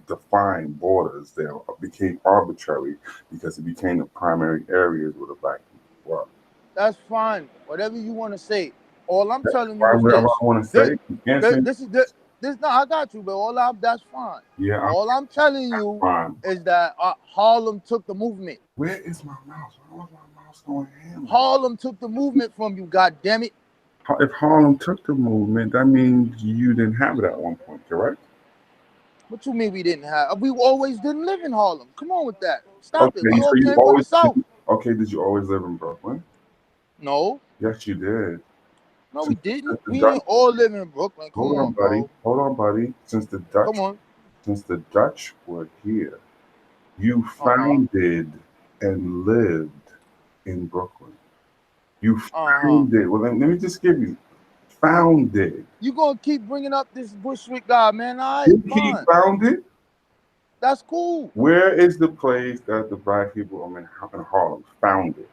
defined borders. They became arbitrary because it became the primary areas where the black people were. That's fine. Whatever you want to say. All I'm telling you is this. I want to say. This. No, I got you, but that's fine. Yeah. All I'm telling you is that Harlem took the movement. Where is my mouse? Where's my mouse going? Harlem took the movement from you. God damn it. If Harlem took the movement, that means you didn't have it at one point, correct? What you mean we didn't have? We always didn't live in Harlem. Come on with that. Stop it. We all came from the South. Okay, did you always live in Brooklyn? No. Yes, you did. No, we didn't. We didn't all live in Brooklyn. Come on, buddy. Hold on, buddy. Since the Dutch were here, You founded and lived in Brooklyn. You founded. Well, let me just give you founded. You gonna keep bringing up this Bushwick guy, man? All You right, keep fine. founded. That's cool. Where is the place that the black people in Harlem founded?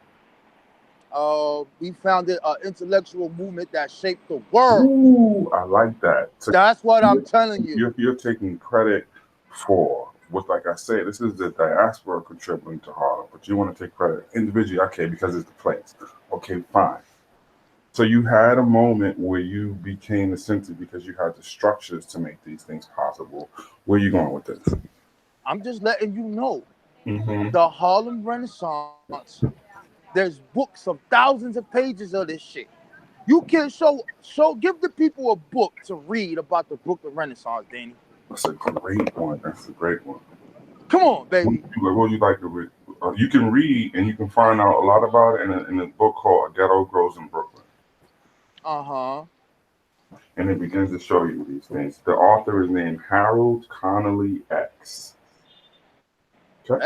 We founded an intellectual movement that shaped the world. Ooh, I like that. So That's what I'm telling you. you're taking credit for what, like I said, this is the diaspora contributing to Harlem, but you want to take credit individually. Okay, because it's the place. Okay, fine. So you had a moment where you became the center because you had the structures to make these things possible. Where are you going with this? I'm just letting you know. Mm-hmm. The Harlem Renaissance. There's books of thousands of pages of this shit. You can give the people a book to read about the Brooklyn Renaissance, Danny. That's a great one. That's a great one. Come on, baby. What would you like to read? You can read and you can find out a lot about it in a book called Ghetto Grows in Brooklyn. And it begins to show you these things. The author is named Harold Connolly X. Okay?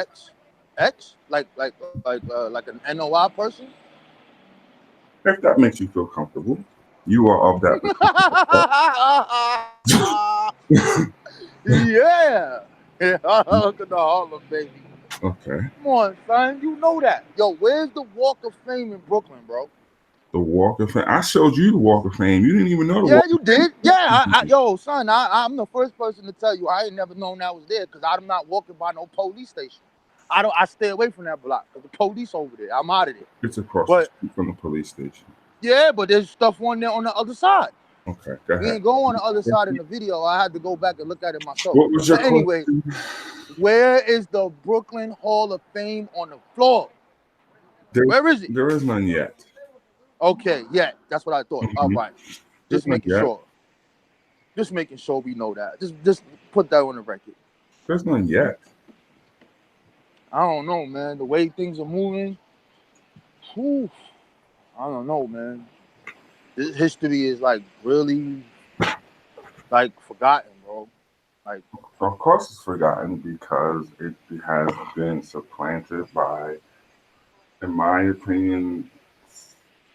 X? Like an NOI person? If that makes you feel comfortable, you are of that. Yeah. Look at the Harlem, baby. Okay. Come on, son. You know that. Yo, where's the Walk of Fame in Brooklyn, bro? The Walk of Fame. I showed you the Walk of Fame. You didn't even know the Yeah, Walk you of Fame. did. Yeah, yo, son, I'm the first person to tell you I ain't never known that was there because I'm not walking by no police station. I stay away from that block because the police over there. I'm out of there. It's across the street from the police station. Yeah, but there's stuff on there on the other side. Okay, go ahead. We ain't go on the other side in the video. I had to go back and look at it myself. What was your But anyway, question? where is the Brooklyn Hall of Fame on the floor? Where is it? There is none yet. Okay, yeah, that's what I thought. All right, just making sure. Just making sure we know that. Just put that on the record. There's none yet. I don't know, man. The way things are moving, whew, I don't know, man. This history is like really like forgotten, bro. Like, of course it's forgotten because it has been supplanted by, in my opinion,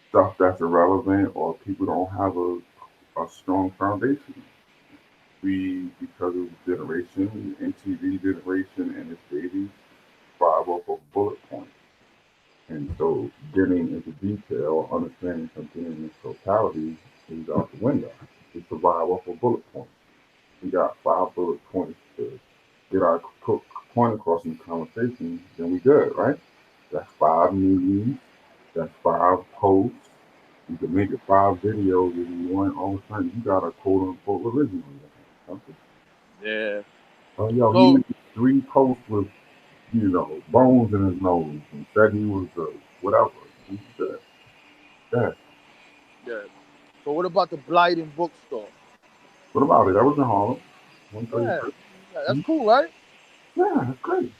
stuff that's irrelevant or people don't have a strong foundation. We, because of generation, MTV generation and its babies, thrive off of bullet points. And so getting into detail, understanding something in its totality is out the window. We survive off of bullet points. We got 5 bullet points to get our point across in the conversation, then we good, right? That's 5 movies, that's 5 posts. You can make it 5 videos if you want. All of a sudden, you got a quote unquote religion on your hands. yeah. Yo, he made 3 posts with, bones in his nose and said he was whatever. He's good. Yeah. Yeah. So what about the Blyden bookstore? What about it? That was in Harlem. Yeah, that's cool, right? Yeah, that's great.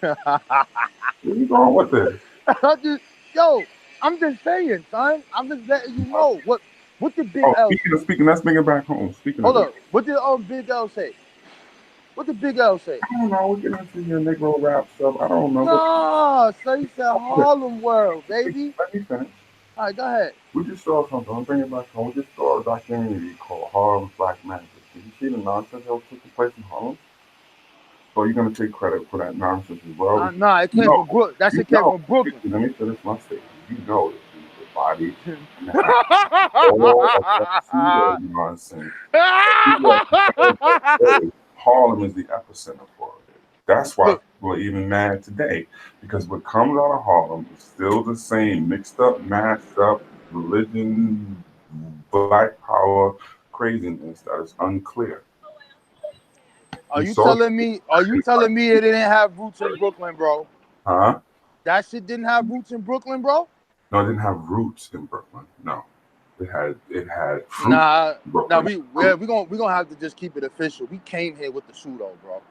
Where you going with this? I'm just saying, son. I'm just letting you know what the Big L. Speaking. Let's bring it back home. Hold up. What did Big L say? What did Big L say? I don't know. We're getting into your Negro rap stuff. I don't know. No, so he said Harlem World, baby. Let me finish. All right, go ahead. We just saw something. I'm bringing it back home. We just saw a documentary called Harlem's Black Magic. Did you see the nonsense that took place in Harlem? So you're going to take credit for that nonsense as well? No, it came from Brooklyn. That shit came from Brooklyn. Let me finish my statement. You know that the body all of that nonsense. Harlem is the epicenter for it. That's why people are even mad today, because what comes out of Harlem is still the same mixed up, mashed up religion, black power craziness that is unclear. Are you telling me it didn't have roots in Brooklyn, bro? Huh? That shit didn't have roots in Brooklyn, bro? No, it didn't have roots in Brooklyn. No. It had fruit. Nah, we're gonna have to just keep it official. We came here with the pseudo, bro.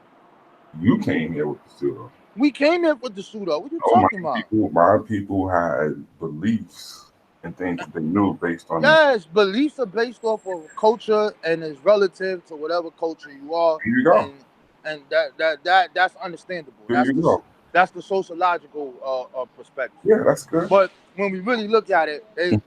You came here with the pseudo. We came here with the pseudo. What you talking about? My people had beliefs and things that they knew based on. Yes, beliefs are based off of culture and is relative to whatever culture you are. Here you go. and that's understandable. There you go. That's the sociological perspective. Yeah, that's good. But when we really look at it, Mhm.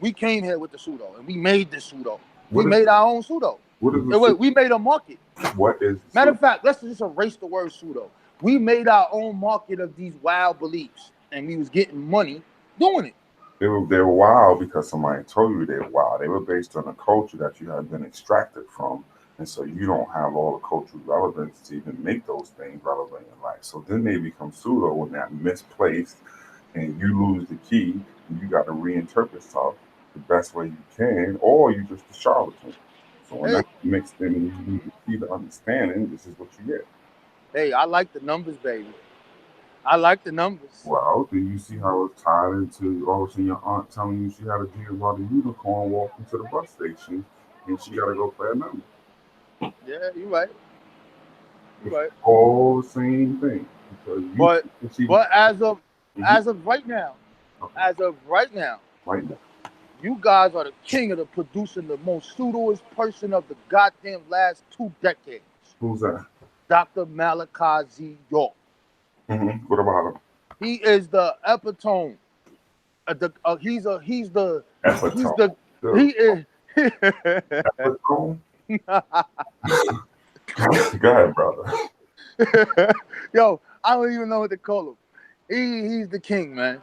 we came here with the pseudo, and we made the pseudo. We What is- made our own pseudo. What is And the wait, we made a market. What is the Matter of fact, let's just erase the word pseudo. We made our own market of these wild beliefs, and we was getting money doing it. They were wild because somebody told you they were wild. They were based on a culture that you had been extracted from, and so you don't have all the cultural relevance to even make those things relevant in life. So then they become pseudo when they're misplaced, and you lose the key, and you got to reinterpret stuff the best way you can, or you just a charlatan. So when Hey. that's mixed in, and you lose the key to understanding, this is what you get. Hey, I like the numbers, baby. I like the numbers. Well, do you see how it's tied into all of a sudden your aunt telling you she had a dream about a unicorn walking to the bus station and she got to go play a number? Yeah, you're right. You're right. All the same thing. Because But as of Mhm. right now, Right now. you guys are the king of the producing the most pseudoist person of the goddamn last 2 decades. Who's that? Dr. Malachi Z. York. What about him? He is the epitome. He's the Epitome. he is. Epitome? Go ahead, brother. Yo, I don't even know what to call him. He's the king, man.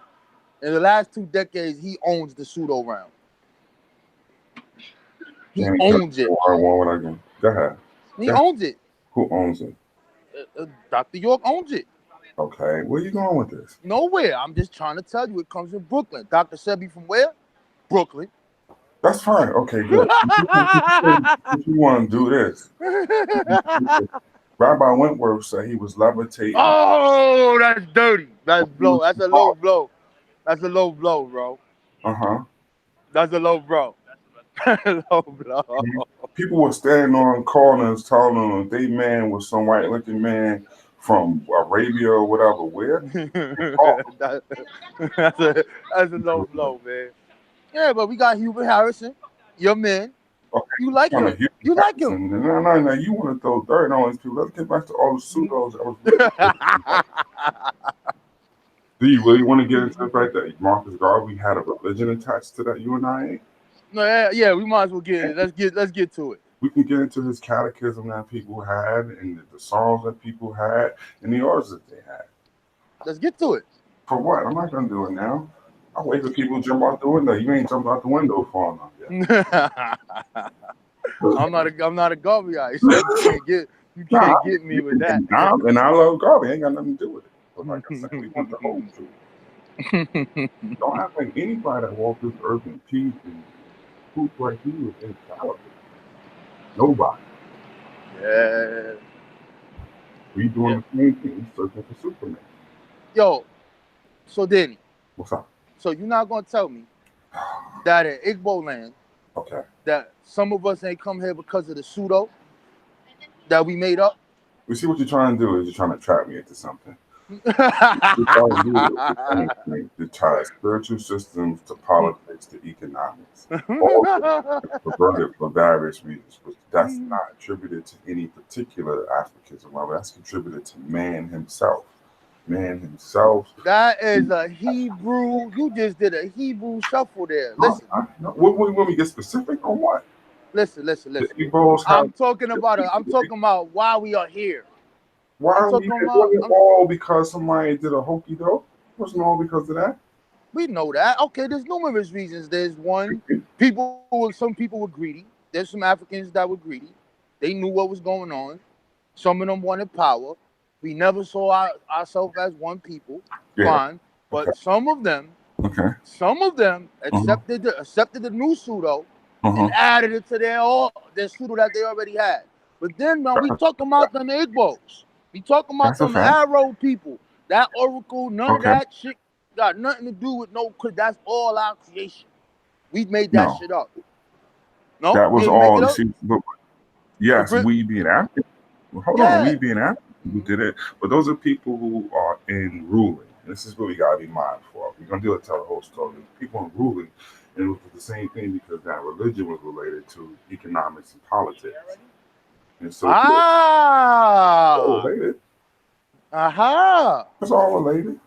In the last 2 decades, he owns the pseudo realm. He owns it. Go ahead. He owns it. Who owns it? Dr. York owns it. Okay, where you going with this? Nowhere. I'm just trying to tell you it comes from Brooklyn. Dr. Sebi from where? Brooklyn. That's fine. Okay, good. If you want to do this, Rabbi Wentworth said he was levitating. Oh, that's dirty. That's blow. That's a low blow. That's a low blow, bro. That's a low blow. Low blow. People were standing on corners telling them they man was some white looking man from Arabia or whatever. Where? That's a low blow, man. Yeah, but we got Hubert Harrison, your man. Okay, you like him. You like him. No. You want to throw dirt on these people. Let's get back to all the pseudos that was Do you really want to get into the fact that Marcus Garvey had a religion attached to that you and I ain't? No, yeah, we might as well get it. Let's get to it. We can get into his catechism that people had and the songs that people had and the orders that they had. Let's get to it. For what? I'm not gonna do it now. I'll wait for people to jump out the window. You ain't jumped out the window far enough yet. I'm not a Garveyite. So you can't get me with that. And I love Garvey. Ain't got nothing to do with it. But like I said, we want the whole truth. Don't act like anybody that walked this earth in peace and poop like he was infallible. Nobody. Yeah. We doing the same thing, searching for Superman. Yo, so Danny. What's up? So you're not gonna tell me that in Igbo land, okay, that some of us ain't come here because of the pseudo that we made up? We see what you're trying to do is you're trying to trap me into something. To tie spiritual systems to politics to economics. All perverted for various reasons, but that's not attributed to any particular Africanism. Rather, that's contributed to man himself. Man himself. That is a Hebrew. You just did a Hebrew shuffle there. Listen. When we get specific on what? Listen. I'm talking about why we are here. Why are we here? Wasn't all because somebody did a hokey doke? Wasn't all because of that? We know that. Okay, there's numerous reasons. There's one, some people were greedy. There's some Africans that were greedy. They knew what was going on. Some of them wanted power. We never saw ourselves as one people. Yeah. Fine. But some of them accepted the new pseudo and added it to their pseudo that they already had. But then when we talking about them Igbos, we talking about them Arrow people, that oracle, none of that shit got nothing to do with because that's all our creation. We made that shit up. No, that was all. Yes, we being African. Hold on, we being African, who did it. But those are people who are in ruling. This is what we gotta be mindful of. We're gonna do it, tell the whole story. People in ruling, and it was the same thing because that religion was related to economics and politics. And so it's all related. It's all related.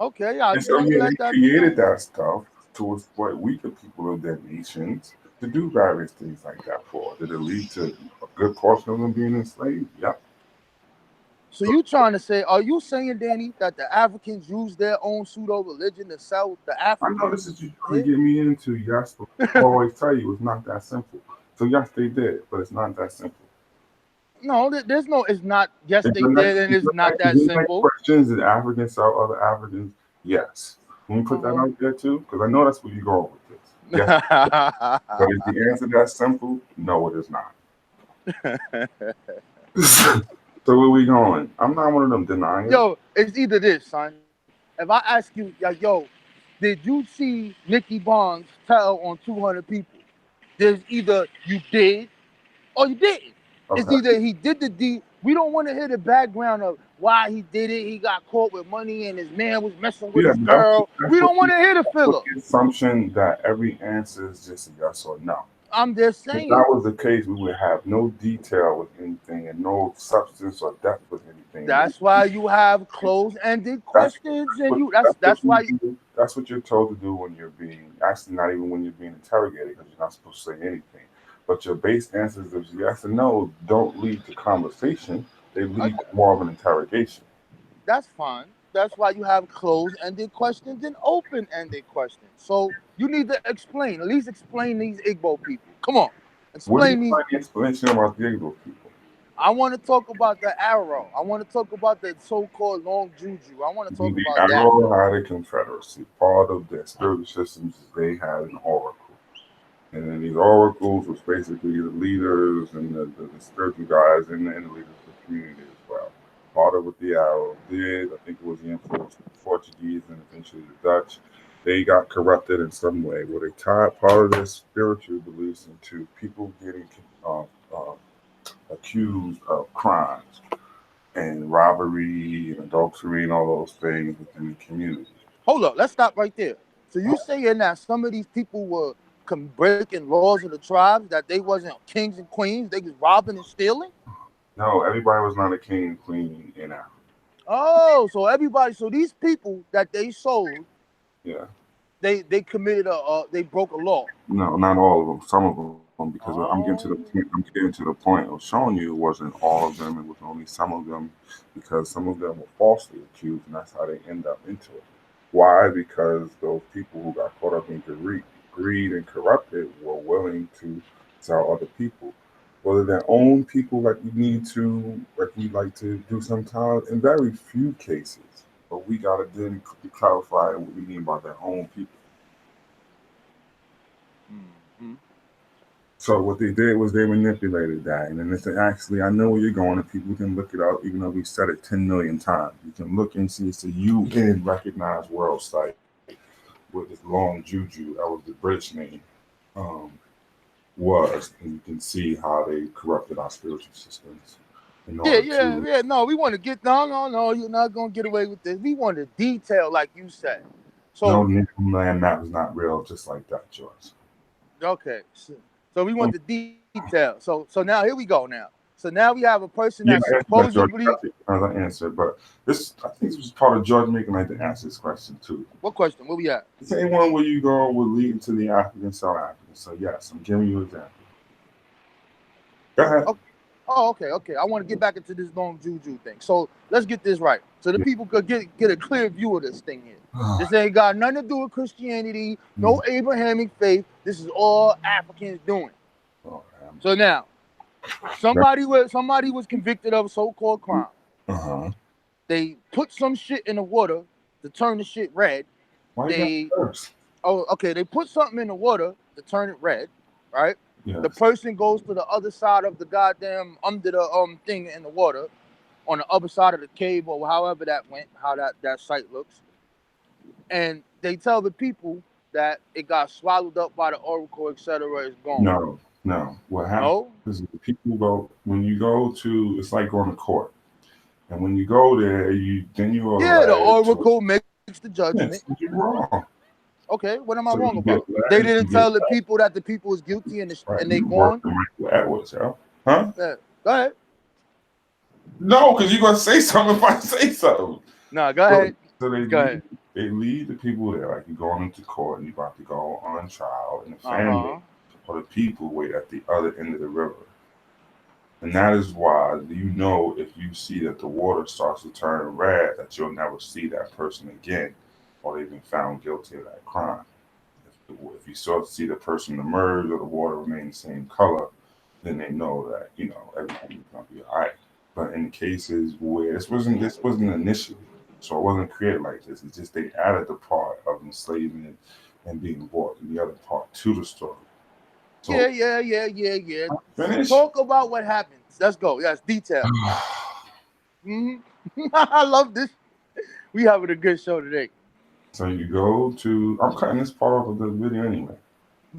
Okay, I And just so want to yeah, let they that be created known. that stuff to exploit weaker people of their nations to do various things like that for. Did it lead to a good portion of them being enslaved? Yep. So you trying to say, are you saying, Danny, that the Africans use their own pseudo religion to sell the I know Africans? this is you trying to get me into, yes, but I always tell you it's not that simple. So yes, they did, but it's not that simple. No, there's no. It's not. Yes, If they did, and it's not that your next simple. question is, did Africans sell other Africans? Yes. Let me put that out there too, because I know that's where you're going with this. Yes. But is the answer that simple? No, it is not. So where we going? I'm not one of them deniers. Yo, it's either this, son. If I ask you, like, yo, did you see Nicky Barnes tell on 200 people? There's either you did or you didn't. It's Okay. either he did the deed. We don't want to hear the background of why he did it. He got caught with money and his man was messing with Yeah, his but girl. that's We what don't want to hear the filler. the assumption that every answer is just a yes or no. I'm just If saying. that was the case, we would have no detail with anything and no substance or depth with anything. That's why you have closed-ended questions, and that's why. That's what you're told to do when you're being actually not even when you're being interrogated because you're not supposed to say anything. But your base answers of yes and no don't lead to conversation; they lead to more of an interrogation. That's fine. That's why you have closed-ended questions and open-ended questions. So you need to explain. At least explain these Igbo people. Come on, What do you explain these. find the explanation about the Igbo people? I want to talk about the arrow. I want to talk about the so-called long juju. I want to talk The about that. Arrow had a confederacy. Part of their spiritual systems is they had an oracle. And then these oracles was basically the leaders and the spiritual guys and the leaders of the community as well. Part of what the Arrow did, I think it was the influence of the Portuguese and eventually the Dutch. They got corrupted in some way where they tied part of their spiritual beliefs into people getting uh, accused of crimes and robbery and adultery and all those things within the community. Hold up, let's stop right there. So you saying that some of these people were breaking laws of the tribes, that they wasn't kings and queens, they was robbing and stealing? No, everybody was not a king and queen in Africa. Oh, so everybody, so these people that they sold, Yeah. they committed they broke a law. No, not all of them. Some of them, because I'm getting to the Oh. point. I'm getting to the point of showing you it wasn't all of them. It was only some of them, because some of them were falsely accused, and that's how they end up into it. Why? Because those people who got caught up in greed and corrupted were willing to sell other people, whether their own people, like we like to do sometimes. In very few cases, but we gotta then clarify what we mean by their own people. Mm-hmm. So what they did was they manipulated that, and then they said, "Actually, I know where you're going, and people can look it up, even though we said it 10 million times. You can look and see it's a UN recognized world site with this long juju. That was the British name. Was, and you can see how they corrupted our spiritual systems. Yeah. No, we want to get no. You're not gonna get away with this. We want to detail, like you said. No, So land map is not real, just like that, George. okay, so we want the detail. So now here we go. Now, so now we have a person Yeah, that I answered that, George. supposedly. As I answered, but I think this was part of George making like to answer this question too. What question? Where we at? The same one where you go would lead to the African South African. So yes, I'm giving you an example. Go ahead. Okay. I want to get back into this long juju thing. So let's get this right, so the people could get a clear view of this thing here. This ain't got nothing to do with Christianity, no Abrahamic faith. This is all Africans doing. So now, somebody was convicted of a so-called crime. They put some shit in the water to turn the shit red. They put something in the water to turn it red, right? Yes. The person goes to the other side of the goddamn under the thing in the water, on the other side of the cave or however that went, how that site looks, and they tell the people that it got swallowed up by the oracle, etc. It's gone. No. What happens is the people go when you go to. It's like going to court, and when you go there, the oracle makes the judgment. Yes, you're wrong. Okay, what am I wrong about? They didn't tell the people that the people is guilty and they gone. Edwards, huh? Yeah. Go ahead. No, because you're gonna say something if I say something. No, go ahead. So Go ahead. they lead the people there, like you're going into court and you're about to go on trial, and the family or the people wait at the other end of the river. And that is why you know if you see that the water starts to turn red, that you'll never see that person again, or they've been found guilty of that crime. If you start to see the person emerge or the water remain the same color, then they know that everything's gonna be all right. But in the cases where this wasn't initially, so it wasn't created like this. It's just they added the part of enslavement and being brought in the other part to the story. So Yeah. finish. Talk about what happens. Let's go. Yes, detail. I love this. We having a good show today. So you go to. I'm cutting this part off of the video anyway.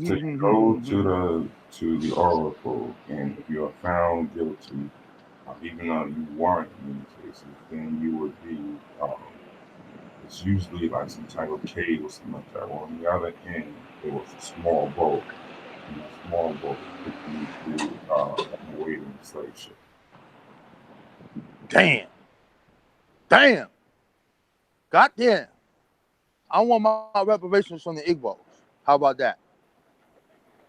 So you go to the oracle, and if you are found guilty, even though you weren't in many cases, then you would be. It's usually like some type of cave or something like that. Well, on the other end, there was a small boat, and that small boat took you to an awaiting slave ship. Damn. Goddamn. I want my reparations from the Igbos. How about that?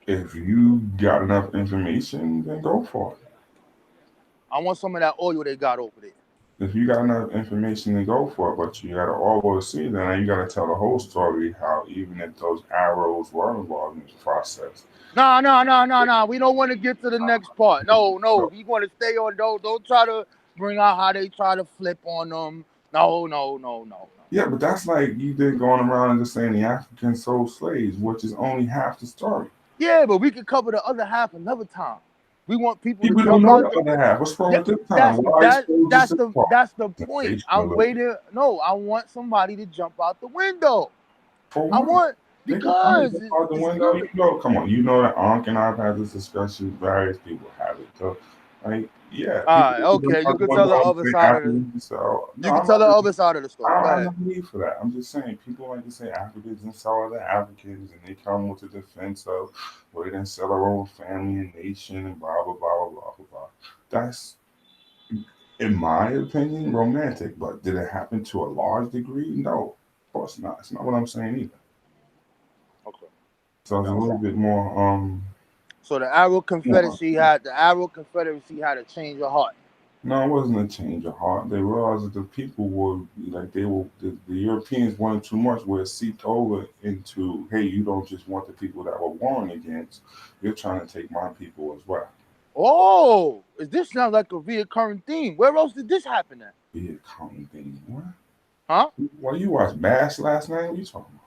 If you got enough information, then go for it. I want some of that oil they got over there. If you got enough information to go for it, but you got to always see that, and you got to tell the whole story. How even if those arrows were involved in this process. No. We don't want to get to the next part. No. We want to stay on. Don't try to bring out how they try to flip on them. No. Yeah, but that's like you did going around and just saying the Africans sold slaves, which is only half the story. Yeah, but we could cover the other half another time. We want people to don't jump know out. the other half. What's wrong with this time? That's the point. I'm waiting. No, I want somebody to jump out the window. For I what? want because out the window. Come on, you know that Ankh and I've had this discussion. Various people have it. So, like, yeah. All right, okay. You can tell the other side of the story. You can tell the other side of the story. I don't have no need for that. I'm just saying people like to say Africans and sell other Africans, and they come with the defense of, well, they didn't sell their own family and nation and blah blah blah blah blah blah. That's, in my opinion, romantic. But did it happen to a large degree? No, of course not. It's not what I'm saying either. Okay. So it's a little bit more. So the Arab Confederacy had a change of heart. No, it wasn't a change of heart. They realized that the people were like the Europeans wanted too much, where it seeped over into, hey, you don't just want the people that were warring against, you're trying to take my people as well. Oh, this sounds like a reoccurring theme. Where else did this happen at? Reoccurring theme, what? Huh? Well, you watched Bass last night? What are you talking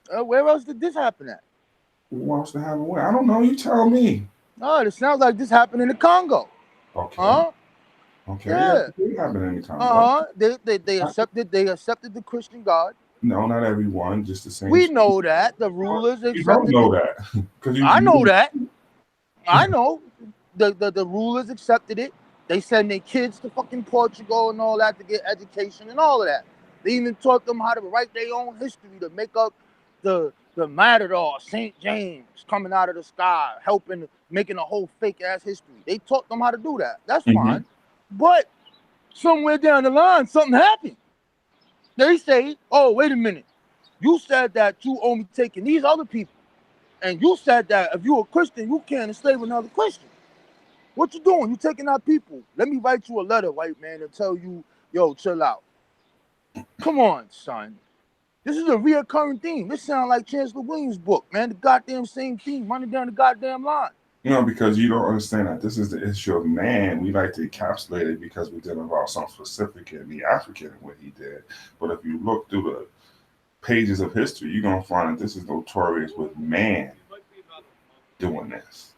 about? Where else did this happen at? Who else to have where? I don't know. You tell me. Oh, it sounds like this happened in the Congo. Okay. Huh? Okay. Yeah. It happened in the Congo. They accepted the Christian God. No, not everyone. Just the same. We know that the rulers accepted. You don't know that. I know that. I know. The rulers accepted it. They send their kids to fucking Portugal and all that to get education and all of that. They even taught them how to write their own history to make up the Matador, St. James coming out of the sky, making a whole fake ass history. They taught them how to do that. That's fine. But somewhere down the line, something happened. They say, oh, wait a minute. You said that you only taking these other people. And you said that if you're a Christian, you can't enslave another Christian. What you doing? You taking our people. Let me write you a letter, white man, and tell you, yo, chill out. Come on, son. This is a reoccurring theme. This sounds like Chancellor Williams' book, man. The goddamn same theme running down the goddamn line. Because you don't understand that this is the issue of man. We like to encapsulate it because we did about something specific in the African what he did. But if you look through the pages of history, you're going to find that this is notorious with man doing this.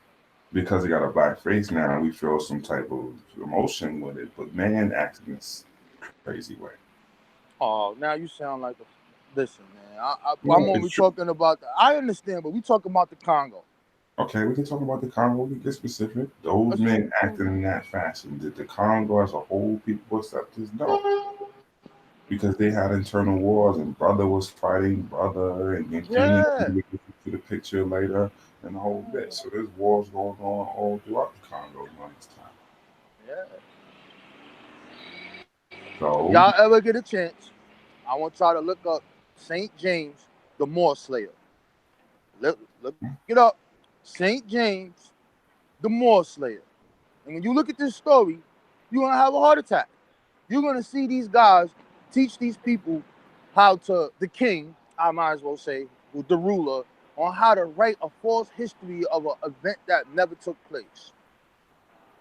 Because he got a black face now, we feel some type of emotion with it. But man acts in this crazy way. Oh, now you sound like a... Listen, man. I'm only talking about... I understand, but we talking about the Congo. Okay, we can talk about the Congo. We can get specific. Those men acted in that fashion. Did the Congo as a whole people accept this? No. Because they had internal wars and brother was fighting brother and then we get to the picture later and the whole bit. So there's wars going on all throughout the Congo during this time. Yeah. So Y'all ever get a chance, I want y'all to look up St. James, the Moor Slayer. Look it up. St. James, the Moor Slayer. And when you look at this story, you're going to have a heart attack. You're going to see these guys teach these people how to, the king, I might as well say, the ruler, on how to write a false history of an event that never took place.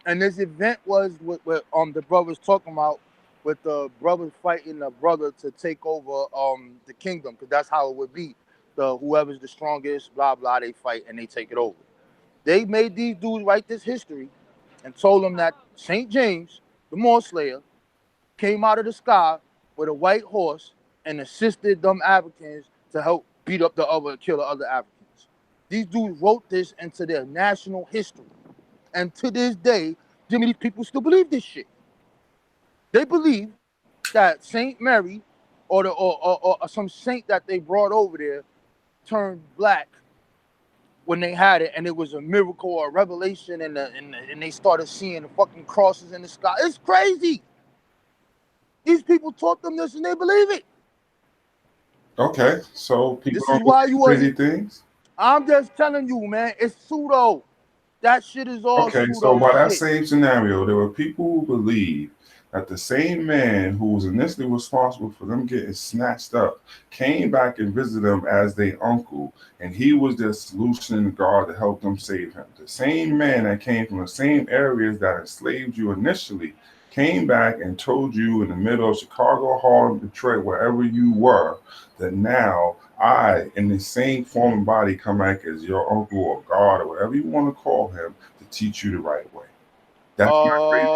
And this event was what the brothers talking about, with the brothers fighting the brother to take over the kingdom, because that's how it would be. Whoever's the strongest, blah blah, they fight and they take it over. They made these dudes write this history and told them that St. James, the Moor Slayer, came out of the sky with a white horse and assisted them Africans to help kill the other Africans. These dudes wrote this into their national history. And to this day, these people still believe this shit. They believe that Saint Mary or some saint that they brought over there turned black when they had it, and it was a miracle or a revelation, and they started seeing the fucking crosses in the sky. It's crazy. These people taught them this, and they believe it. okay, so people This don't is why do you crazy things. I'm just telling you, man. It's pseudo. That shit is all Okay, pseudo so by that shit. same scenario, there were people who believe that the same man who was initially responsible for them getting snatched up came back and visited them as their uncle, and he was their solution in God to help them save him. The same man that came from the same areas that enslaved you initially came back and told you in the middle of Chicago, Harlem, Detroit, wherever you were, that now I, in the same form and body, come back as your uncle or God or whatever you want to call him to teach you the right way. That's not crazy.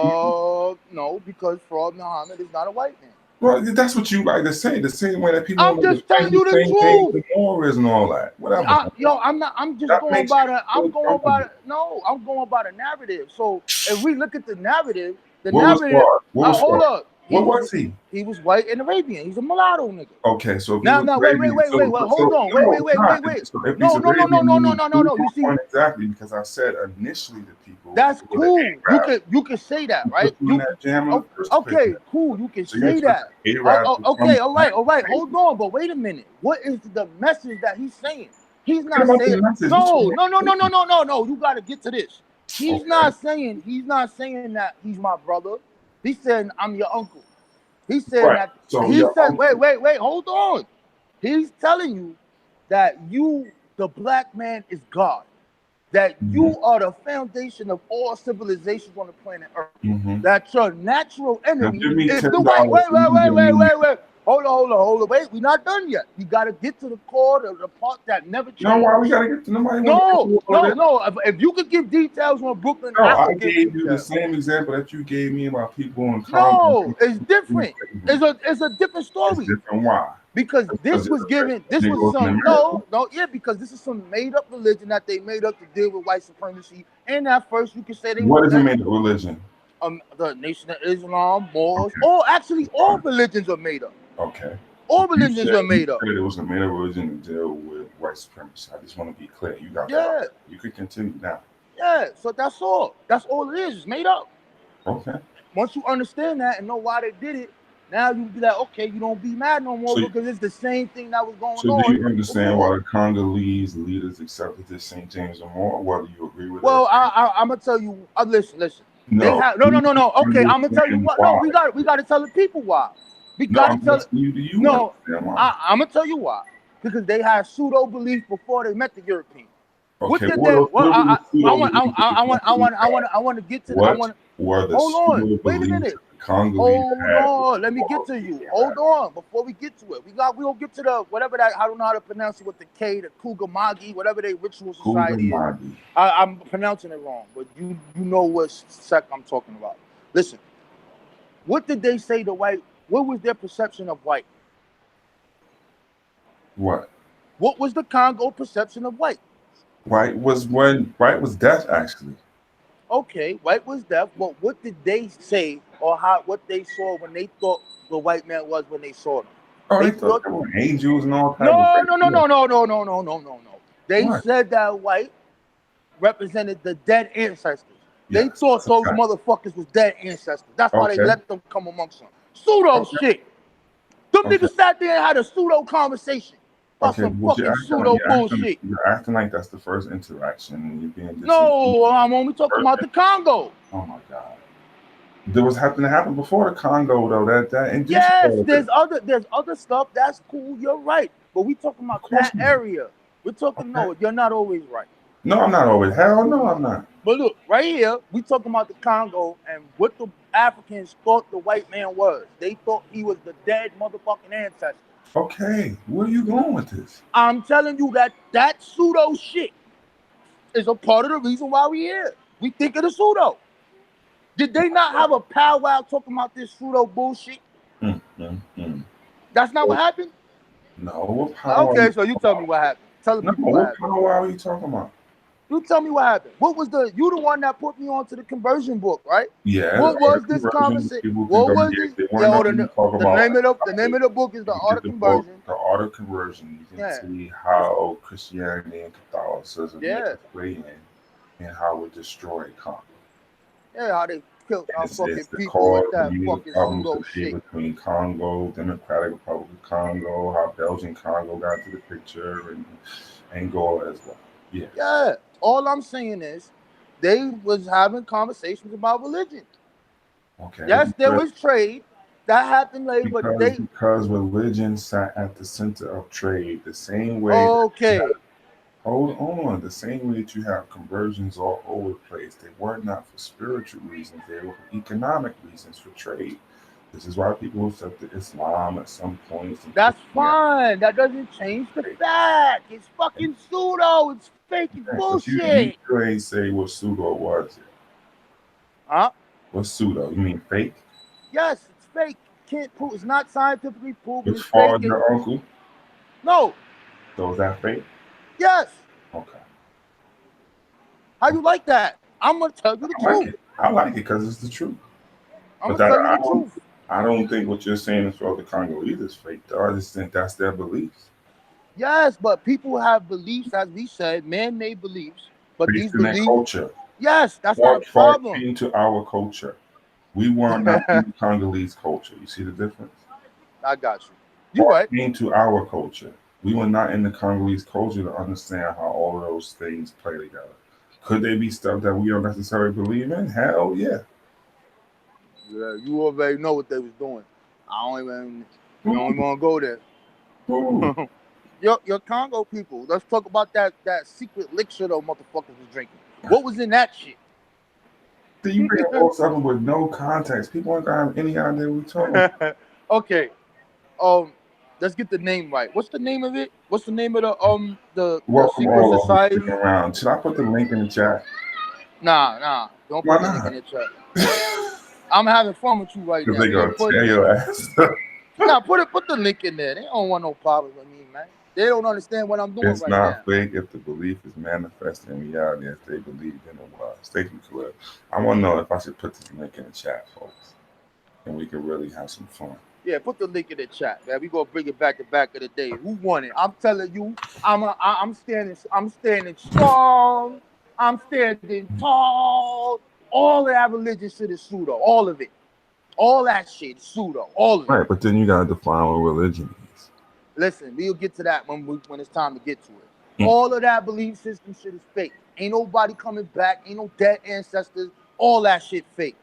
No, because Fraud Muhammad is not a white man. Well, that's what you like to say. The same way that people I'm want to just defend telling you the the same thing truth. with the Moors and all that. Whatever. I'm not. I'm just That going makes by you the. I'm feel going by. comfortable. No, I'm going by the narrative. So if we look at the narrative, What was Fraud? What was hold Fraud? up. What was he? He was white and Arabian. He's a mulatto nigga. Okay, so if he Now, was wait. Arabian, Hold on. Wait. So if he's No. Arabian, then he's No. You see, exactly, because I said initially the people that's who were the cool. You can say that, right? put you in that jam in the first place. Okay, cool. You can So you're say that. Arab. Okay, all right. Hold on, but wait a minute. What is the message that he's saying? He's not What about saying the message? no. You got to get to this. He's Okay. not saying that he's my brother. He's saying I'm your uncle. He's saying Right. that So he your said uncle. wait, hold on. He's telling you that you, the black man, is God. That you are the foundation of all civilizations on the planet Earth. Mm-hmm. That your natural enemy Now give me is $10. the white. Wait. Hold on. Wait, we're not done yet. You got to get to the core, the part that never changed. No, why we gotta get to nobody? No. If you could give details on Brooklyn, No, I I could give gave you the details. same example that you gave me about people in Congress. No, it's different. It's a different story. It's different. Why? Because this was because this is some made up religion that they made up to deal with white supremacy. And at first you could say What is a made up religion? The Nation of Islam, Moors, all religions are made up. Okay. All religions are made up. It was a made up religion to deal with white supremacy. I just want to be clear. You got that. You could continue now. Yeah, so that's all. That's all it is. It's made up. Okay. Once you understand that and know why they did it, now you be like, okay, you don't be mad no more, because it's the same thing that was going on. So do you understand why the Congolese leaders accepted this St. James or more? Whether you agree with it? Well, I'm gonna tell you. Listen. No. No. Okay, I'm gonna tell you what. No, we got to tell the people why. We got to tell. No, I'm gonna tell you why. Because they had pseudo belief before they met the Europeans. Okay. What did they? I want to get to. Hold on. Wait a minute. Hold on. Let me get to you. Hold on. Before we get to it, we'll get to the whatever that, I don't know how to pronounce it with the K, the Kugamagi, whatever they ritual society is. I'm pronouncing it wrong, but you know what sect I'm talking about. Listen, what did they say to white? What was their perception of white? What? What was the Congo perception of white? White was death, actually. Okay, white was death, but what did they say or what they saw when they thought the white man was when they saw them? Oh, they thought they were angels and all kinds of No. They said that white represented the dead ancestors. They Yes, thought that's a those fact. motherfuckers was dead ancestors. That's why they Okay. let them come amongst them. Pseudo Okay. shit. Them Okay. niggas sat there and had a pseudo conversation about Okay, some but fucking pseudo bullshit. you're acting like that's the first interaction, and you're being No, I'm only talking about the Congo. Oh my God, there was happened to happen before the Congo though. That induced Yes, all of there's it. other stuff that's cool. You're right, but we talking Of about course that not. area. We're talking. Okay. No, you're not always right. No, I'm not always. Hell no, I'm not. But look, right here, we talking about the Congo and what the Africans thought the white man was. They thought he was the dead motherfucking ancestor. Okay, where are you going with this? I'm telling you that pseudo shit is a part of the reason why we here. We think of the pseudo. Did they not have a powwow talking about this pseudo bullshit? That's not what happened? No, what power? Okay, so you tell me what happened. Tell the No, people what what happened. power are you talking about? You tell me what happened. What was you the one that put me onto the conversion book, right? Yeah. What was this conversation? What was this? They want to know you talk The about. name of the book is The You Art get of the book, Conversion. The Art of Conversion. You can see how Christianity and Catholicism make its way in, and how it destroyed Congo. Yeah, how they killed our fucking It's the people with cause that of fucking problems pseudo today shit. between Congo, Democratic Republic of Congo, how Belgian Congo got to the picture, and Angola as well. Yeah. Yeah. All I'm saying is they was having conversations about religion. Okay. Yes, there was trade. That happened later, but because religion sat at the center of trade, the same way. Okay. Hold on. The same way that you have conversions all over the place, they were not for spiritual reasons, they were for economic reasons, for trade. This is why people accepted Islam at some points. That's fine. That doesn't change the fact. It's fucking pseudo. It's fake. It's bullshit. You ain't say what pseudo was. Huh? What's pseudo? You mean fake? Yes, it's fake. Can't prove. It's not scientifically proven. It's fake. Your uncle? No. So is that fake? Yes. Okay. How you like that? I'm gonna tell you the truth. I like it because it's the truth. I'm gonna tell you the truth. I don't think what you're saying is for the Congolese is fake. Though. I just think that's their beliefs. Yes, but people have beliefs, as we said, man-made beliefs. But based these in beliefs, their culture. yes, that's not a problem. Into our culture, we were not in the Congolese culture. You see the difference? I got you. You're right. Into our culture, we were not in the Congolese culture to understand how all of those things play together. Could they be stuff that we don't necessarily believe in? Hell yeah. Yeah, you already know what they was doing. I don't even want to go there. Your Congo people. Let's talk about that secret elixir those motherfuckers was drinking. What was in that shit? You bring up something with no context. People aren't gonna have any idea what we're talking about. Okay. Let's get the name right. What's the name of it? What's the name of the secret society? Around. Should I put the link in the chat? Nah. Don't put the link in the chat. I'm having fun with you right now. They gonna tear your ass. Nah, put the link in there. They don't want no problems with me, man. They don't understand what I'm doing it's right now. It's not fake if the belief is manifested in reality as they believed in it was. Thank you, Khalil. I want to know if I should put this link in the chat, folks, and we can really have some fun. Yeah, put the link in the chat, man. We gonna bring it back to back of the day. Who won it? I'm telling you, I'm standing strong. I'm standing tall. All of that religion shit is pseudo. All of it. All that shit is pseudo. All of it. Right, but then you gotta define what religion is. Listen, we'll get to that when it's time to get to it. All of that belief system shit is fake. Ain't nobody coming back. Ain't no dead ancestors. All that shit fake.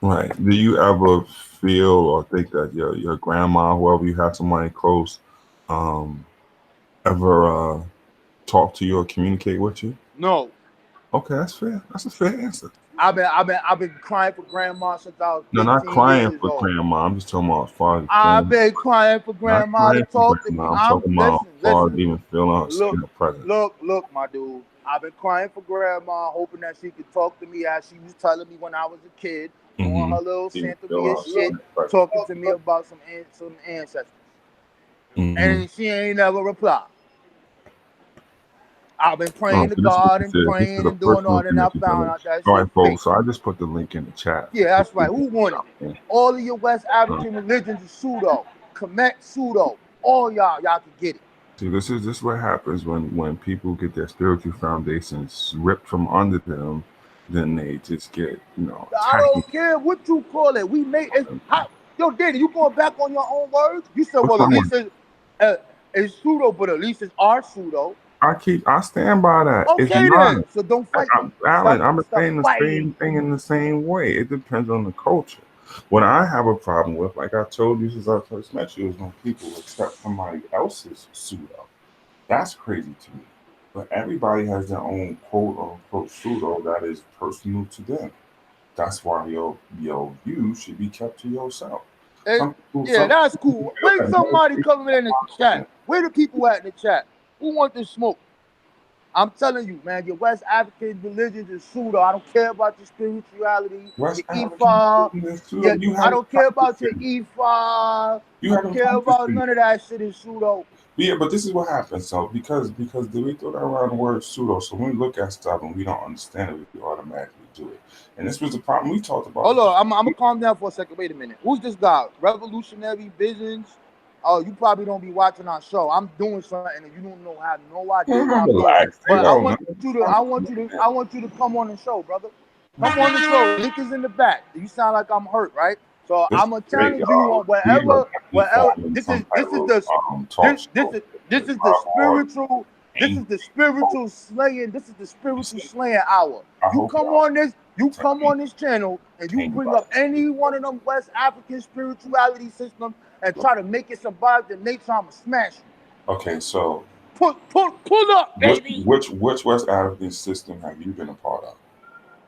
Right. Do you ever feel or think that your grandma, whoever you have somebody close, ever talk to you or communicate with you? No. Okay, that's fair. That's a fair answer. I've been crying for grandma since I was 15 not crying years for old. grandma. I'm just talking about as far as I've been crying for grandma to talk to me. I'm talking about as far as even feeling her presence. Look, my dude. I've been crying for grandma, hoping that she could talk to me as she was telling me when I was a kid, doing her little Santa Mia shit, talking to me about some ancestors. And she ain't never replied. I've been praying to God and praying and doing all that, and I found out that shit folks, so I just put the link in the chat. Yeah, that's right. Who won it? All of your West African religions are pseudo. Kemet pseudo. All y'all can get it. See, this is what happens when people get their spiritual foundations ripped from under them, then they just get, I don't care what you call it. We made it. Yo, Danny, you going back on your own words? You said, well, at least it's pseudo, but at least it's our pseudo. I stand by that. Okay, it's then. not. So don't fight. Alan, I'm saying the fighting. same thing in the same way. It depends on the culture. What I have a problem with, like I told you since I first met you, is when people accept somebody else's pseudo. That's crazy to me. But everybody has their own quote unquote pseudo that is personal to them. That's why your view should be kept to yourself. That's cool. Wait, somebody coming in the chat. Where the people at in the chat? Who want to smoke? I'm telling you, man, your West African religion is pseudo. I don't care about your spirituality, your Ifa. I don't care about your Ifa. I don't care about none of that shit is pseudo. Yeah, but this is what happens. So because we throw that around the word pseudo, so when we look at stuff and we don't understand it, we automatically do it. And this was the problem we talked about. Hold on, I'm gonna calm down for a second. Wait a minute. Who's this guy? Revolutionary Visions. Oh, you probably don't be watching our show. I'm doing something and you don't have no idea what I'm doing. But I want you to come on the show, brother. Come on the show. Link is in the back. You sound like I'm hurt, right? So I'm gonna challenge you on whatever. This is the spiritual slaying. This is the spiritual slaying hour. You come on this channel and you bring up any one of them West African spirituality systems and try to make it survive, then they trying to smash you. Okay, so pull up, baby. Which West African system have you been a part of?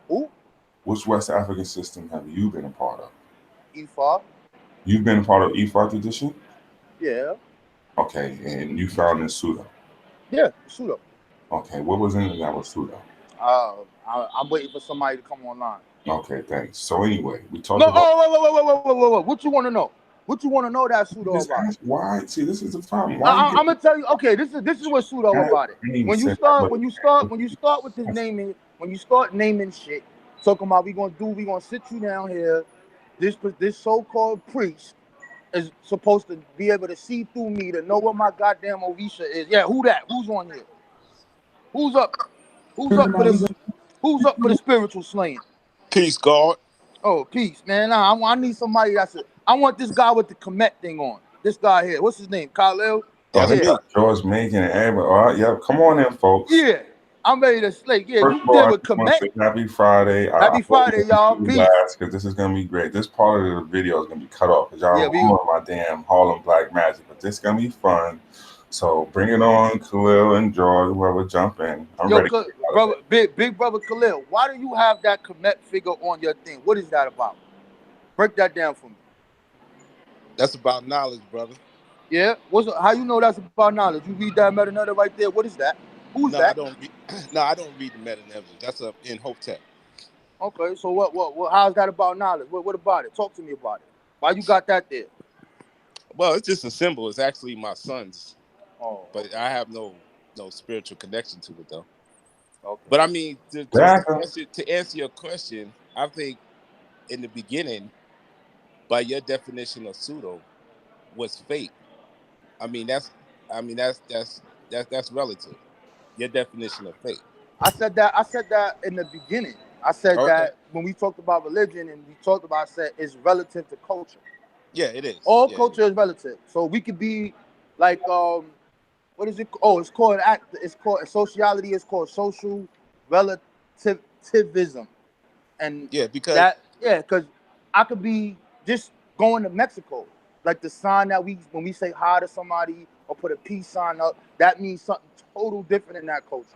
Who? Which West African system have you been a part of? Ifa. You've been a part of Ifa tradition? Yeah. Okay, and you found in pseudo? Yeah, pseudo. Okay, what was in it that was pseudo? I'm waiting for somebody to come online. Okay, thanks. So anyway, we talked about... wait. What you want to know? What you want to know that pseudo about? Why? See, this is the problem. I'm gonna tell you. Okay, this is what pseudo about it. When you start with this naming, when you start naming shit, talking about we gonna sit you down here. This so-called priest is supposed to be able to see through me to know what my goddamn Orisha is. Yeah, who that? Who's on here? Who's up? Who's up for this? Who's up for the spiritual slaying? Peace, God. Oh, peace, man. Nah, I need somebody that's I want this guy with the Kemet thing on. This guy here. What's his name? Khalil? Yeah. George Macon and everybody. All right, yeah, come on in, folks. Yeah. I'm ready to slay. Yeah, First you did with Kemet. Happy Friday. Happy Friday, y'all. Peace. Because this is going to be great. This part of the video is going to be cut off because y'all don't know my damn Harlem Black Magic. But this is going to be fun. So bring it on, Khalil and George, whoever jump in. I'm ready. Brother, big brother Khalil, why do you have that Kemet figure on your thing? What is that about? Break that down for me. That's about knowledge, brother. Yeah? How you know that's about knowledge? You read that Metanetta right there. What is that? Who's that? I don't read the Metanetta. That's in Hotep. Okay, so what how's that about knowledge? What about it? Talk to me about it. Why you got that there? Well, it's just a symbol. It's actually my son's. Oh. But I have no spiritual connection to it though. Okay. But I mean, to answer your question, I think in the beginning, by your definition of pseudo, was fake. I mean that's relative. Your definition of fake. I said that in the beginning. I said that when we talked about religion and we talked about, I said it's relative to culture. Yeah, it is. All culture is relative. So we could be like what is it? Oh, it's called sociality. It's called social relativism, and because I could be just going to Mexico, like the sign that when we say hi to somebody or put a peace sign up, that means something total different in that culture.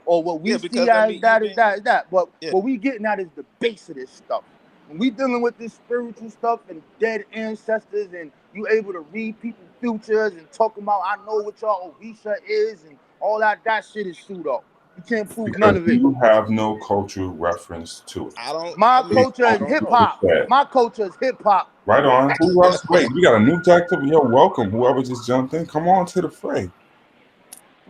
Or what we see as that is that. But what we getting at is the base of this stuff. When we dealing with this spiritual stuff and dead ancestors, and you able to read people's futures and talking about I know what y'all Orisha is and all that shit is pseudo. You can't prove none of it. You have no cultural reference to it. My culture is hip hop. My culture is hip hop. Right on. Who else? Wait, we got a new detective. Yo, welcome. Whoever just jumped in, come on to the fray.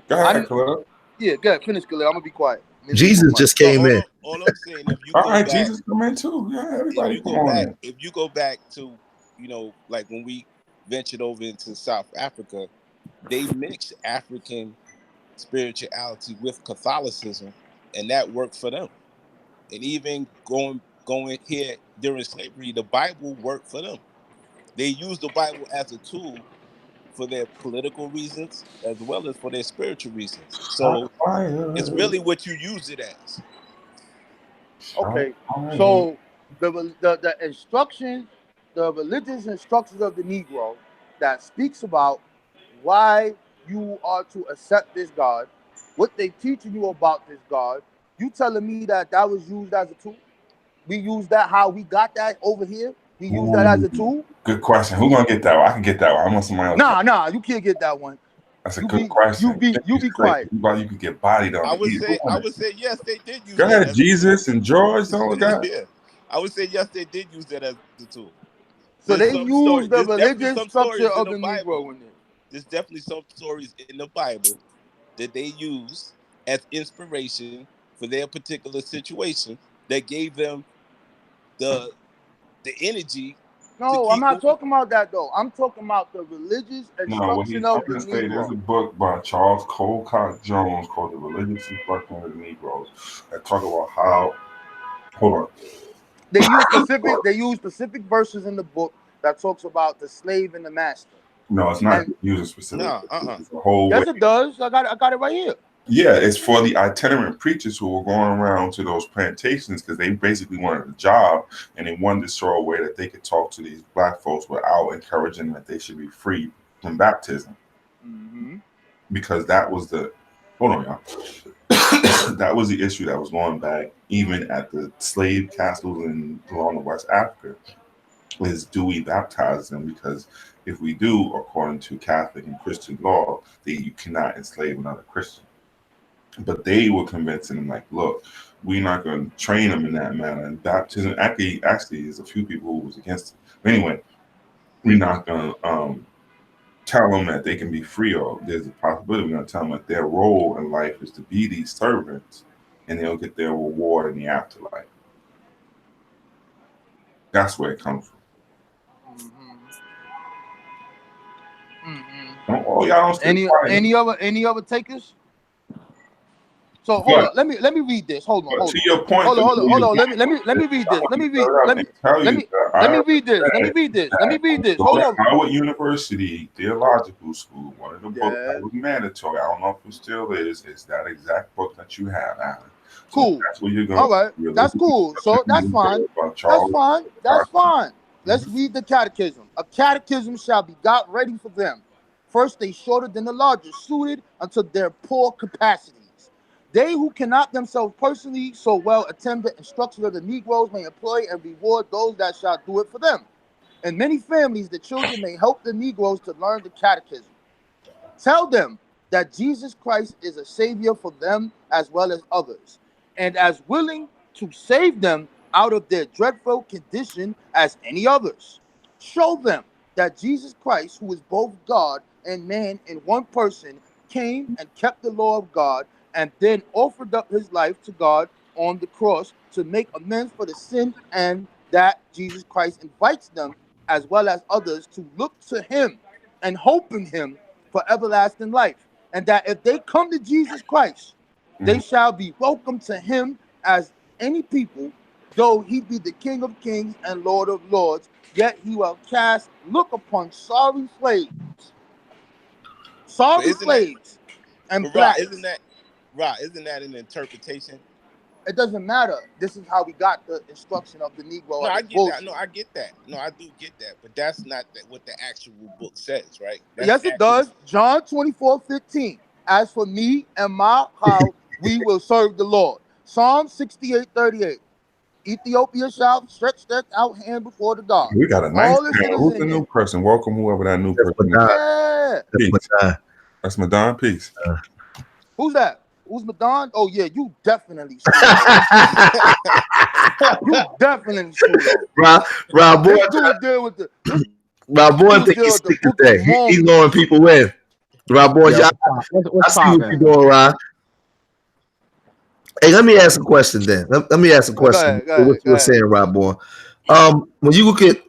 Go ahead, Khalil. Yeah, go ahead. Finish, Khalil. I'm gonna be quiet. Jesus just came in. All I'm saying, if you all right, Jesus come in too. Yeah, everybody come on. If you go back to, like when we ventured over into South Africa, they mixed African spirituality with Catholicism, and that worked for them. and even going here during slavery, the Bible worked for them. They used the Bible as a tool for their political reasons as well as for their spiritual reasons. So it's really what you use it as. Okay, so the instruction, the religious instructions of the Negro that speaks about why you are to accept this God, what they teaching you about this God, you telling me that that was used as a tool? We use that how we got that over here? We use that as a tool? Good question. Who's gonna get that one? I can get that one. I want somebody else. Nah, you can't get that one. That's a good question. You be quiet. You could get bodied on. I would say yes, they did use Go that. ahead, Jesus and George. Don't got. Yeah, I would say yes, they did use that as the tool. So they use the religious structure of the Bible. Negro in there. There's definitely some stories in the Bible that they use as inspiration for their particular situation that gave them the energy. No, I'm not talking about that though. I'm talking about the religious instruction of the Negro. There's a book by Charles Colcott Jones called The Religious Instruction of the Negroes that talk about how. Hold on. They use specific verses in the book that talks about the slave and the master. No, it's not using specific. It's the whole yes, way. It does. I got it right here. Yeah, it's for the itinerant preachers who were going around to those plantations because they basically wanted a job and they wanted to show a way that they could talk to these black folks without encouraging that they should be free from baptism. Mm-hmm. Because that was the that was the issue that was going back even at the slave castles along the West Africa. Is do we baptize them? Because if we do, according to Catholic and Christian law, you cannot enslave another Christian. But they were convincing them, like, look, we're not going to train them in that manner. And baptism actually is a few people who was against it. But anyway, we're not going to tell them that they can be free, or there's a possibility we're going to tell them that their role in life is to be these servants and they'll get their reward in the afterlife. That's where it comes from. Mm-hmm. Oh, y'all don't any other takers? So hold on, let me read this. Hold on. To your point, hold on. Let me read this. Let me read this. Hold on. Howard University Theological School, one of the books that was mandatory. I don't know if it still is that exact book that you have, Alan. Cool. So that's where you're going. All right. That's cool. So that's fine. That's fine. Let's read the catechism. A catechism shall be got ready for them. First, they shorter than the larger, suited unto their poor capacities. They who cannot themselves personally so well attend the instruction of the Negroes may employ and reward those that shall do it for them. In many families, the children may help the Negroes to learn the catechism. Tell them that Jesus Christ is a savior for them as well as others, and as willing to save them out of their dreadful condition as any others. Show them that Jesus Christ, who is both God and man in one person, came and kept the law of God, and then offered up his life to God on the cross to make amends for the sin, and that Jesus Christ invites them, as well as others, to look to him and hope in him for everlasting life. And that if they come to Jesus Christ, they shall be welcome to him as any people, though he be the King of kings and Lord of lords, yet he will look upon sorry slaves. And black. Isn't that an interpretation? It doesn't matter. This is how we got the instruction of the Negro. No, I get that. No, I get that. No, I do get that. But that's not what the actual book says, right? Yes, it does. John 24:15. As for me and my house, we will serve the Lord. Psalm 68:38. Ethiopia shall stretch out hand before the God. We got a nice man. Who's the new person? Welcome, whoever that new person is. Yeah. That's Madon. Peace. Who's that? Who's Madon? Oh yeah, you definitely. You definitely. Rob Boy. Rob Boy think he's sick today. He's luring people in. Rob Boy, I see what you're doing, Rob. Hey, let me ask a question then. Let me ask a question. Go ahead, what you were saying, Rob Boy. When you look at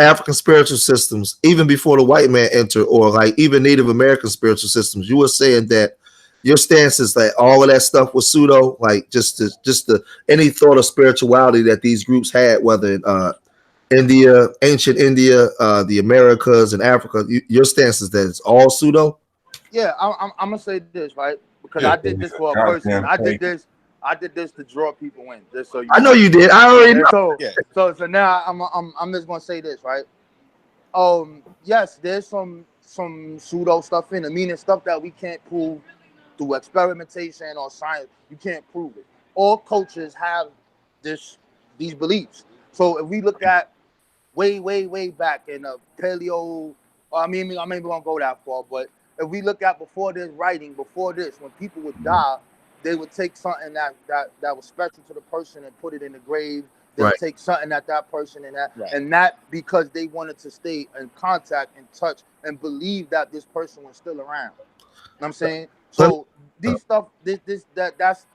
African spiritual systems, even before the white man entered, or like even Native American spiritual systems, you were saying that your stance is that all of that stuff was pseudo, like just the any thought of spirituality that these groups had, whether in India, ancient India, the Americas, and Africa. Your stance is that it's all pseudo. Yeah, I'm gonna say this, right? Because Yeah, I did this for a person. I did this to draw people in. Just so you I know you did. I already know. So now I'm just gonna say this, right? Yes, there's some pseudo stuff in it, meaning stuff that we can't prove through experimentation or science. You can't prove it. All cultures have these beliefs. So if we look at way back in the paleo, I mean, I maybe won't go that far, but if we look at before this writing, before this, when people would die, they would take something that was special to the person and put it in the grave. They would take something that person and that because they wanted to stay in contact and touch and believe that this person was still around. You know what I'm saying? So these stuff, that's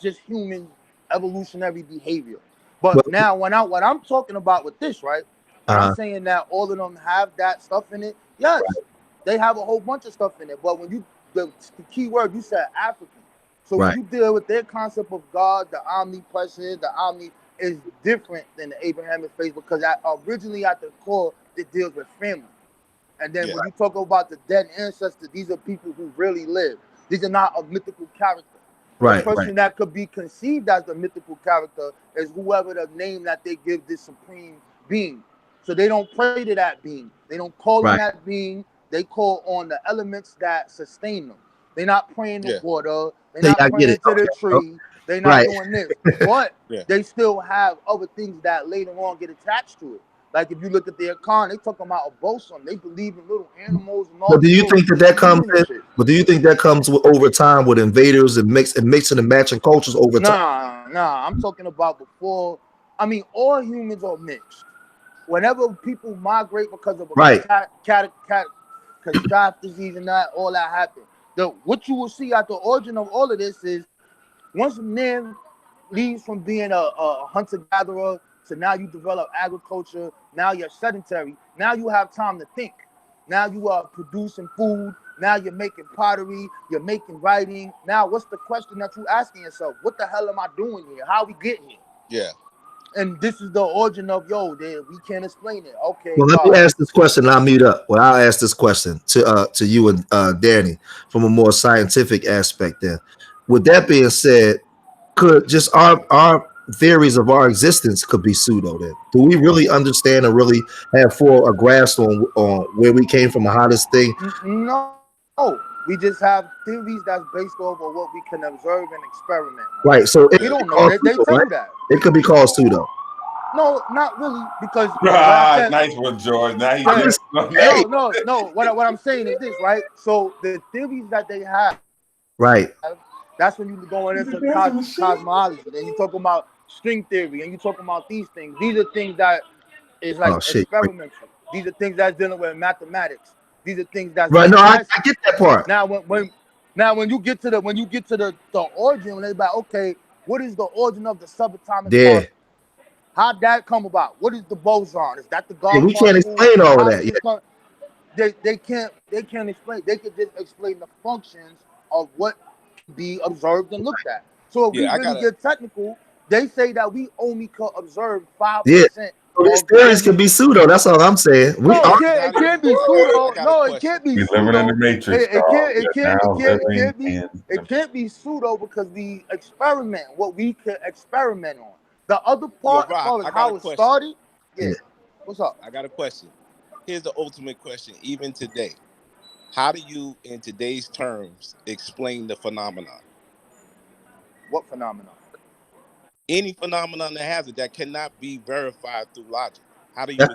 just human evolutionary behavior. But now what I'm talking about with this, right? When I'm saying that all of them have that stuff in it, yes, they have a whole bunch of stuff in it. But when the key word you said African. So when you deal with their concept of God, the omnipresent, the omni is different than the Abrahamic faith because originally at the core it deals with family. And then when you talk about the dead ancestors, these are people who really live. These are not a mythical character. The person that could be conceived as the mythical character is whoever the name that they give this supreme being. So they don't pray to that being. They don't call on that being. They call on the elements that sustain them. They're not praying to water. They're not praying to the tree. They're not doing this. But they still have other things that later on get attached to it. Like if you look at their con, they talking about a bosom. They believe in little animals and all. But do you think that comes? But do you think that comes over time with invaders and mixing and matching cultures over time? Nah. I'm talking about before. I mean, all humans are mixed. Whenever people migrate because of a catastrophic disease and all that happened. What you will see at the origin of all of this is once a man leaves from being a hunter-gatherer to now you develop agriculture, now you're sedentary, now you have time to think. Now you are producing food, now you're making pottery, you're making writing. Now what's the question that you're asking yourself? What the hell am I doing here? How we get here? Yeah. And this is the origin of we can't explain it. Okay. Well, let me ask this question and I'll mute up. Well, I'll ask this question to you and Danny from a more scientific aspect then. With that being said, could just our theories of our existence could be pseudo then? Do we really understand and really have a grasp on where we came from and how this thing? No. We just have theories that's based off of what we can observe and experiment. Right. So we don't know. They tell you that. It could be called pseudo. No, not really, because nice one, George. Now no. What I'm saying is this, right? So the theories that they have, right? That's when you go into cosmology. Then you talk about string theory, and you talking about these things. These are things that is like experimental. These are things that's dealing with mathematics. These are things that's right. No, I get that part. Now when you get to the origin, when they're like, okay, what is the origin of the subatomic particle? How'd that come about? What is the boson? Is that the God? Yeah, we can't explain all of that. They can't explain. They can just explain the functions of what can be observed and looked at. So if we really get technical, they say that we only could observe 5%. So these theories can be pseudo. That's all I'm saying. It can't be pseudo. No, it can't be pseudo. We're living in the matrix. It can't be pseudo because we experiment what we can experiment on. The other part, as far as how it started, what's up? I got a question. Here's the ultimate question. Even today, how do you, in today's terms, explain the phenomenon? What phenomenon? Any phenomenon that has it that cannot be verified through logic. How do you?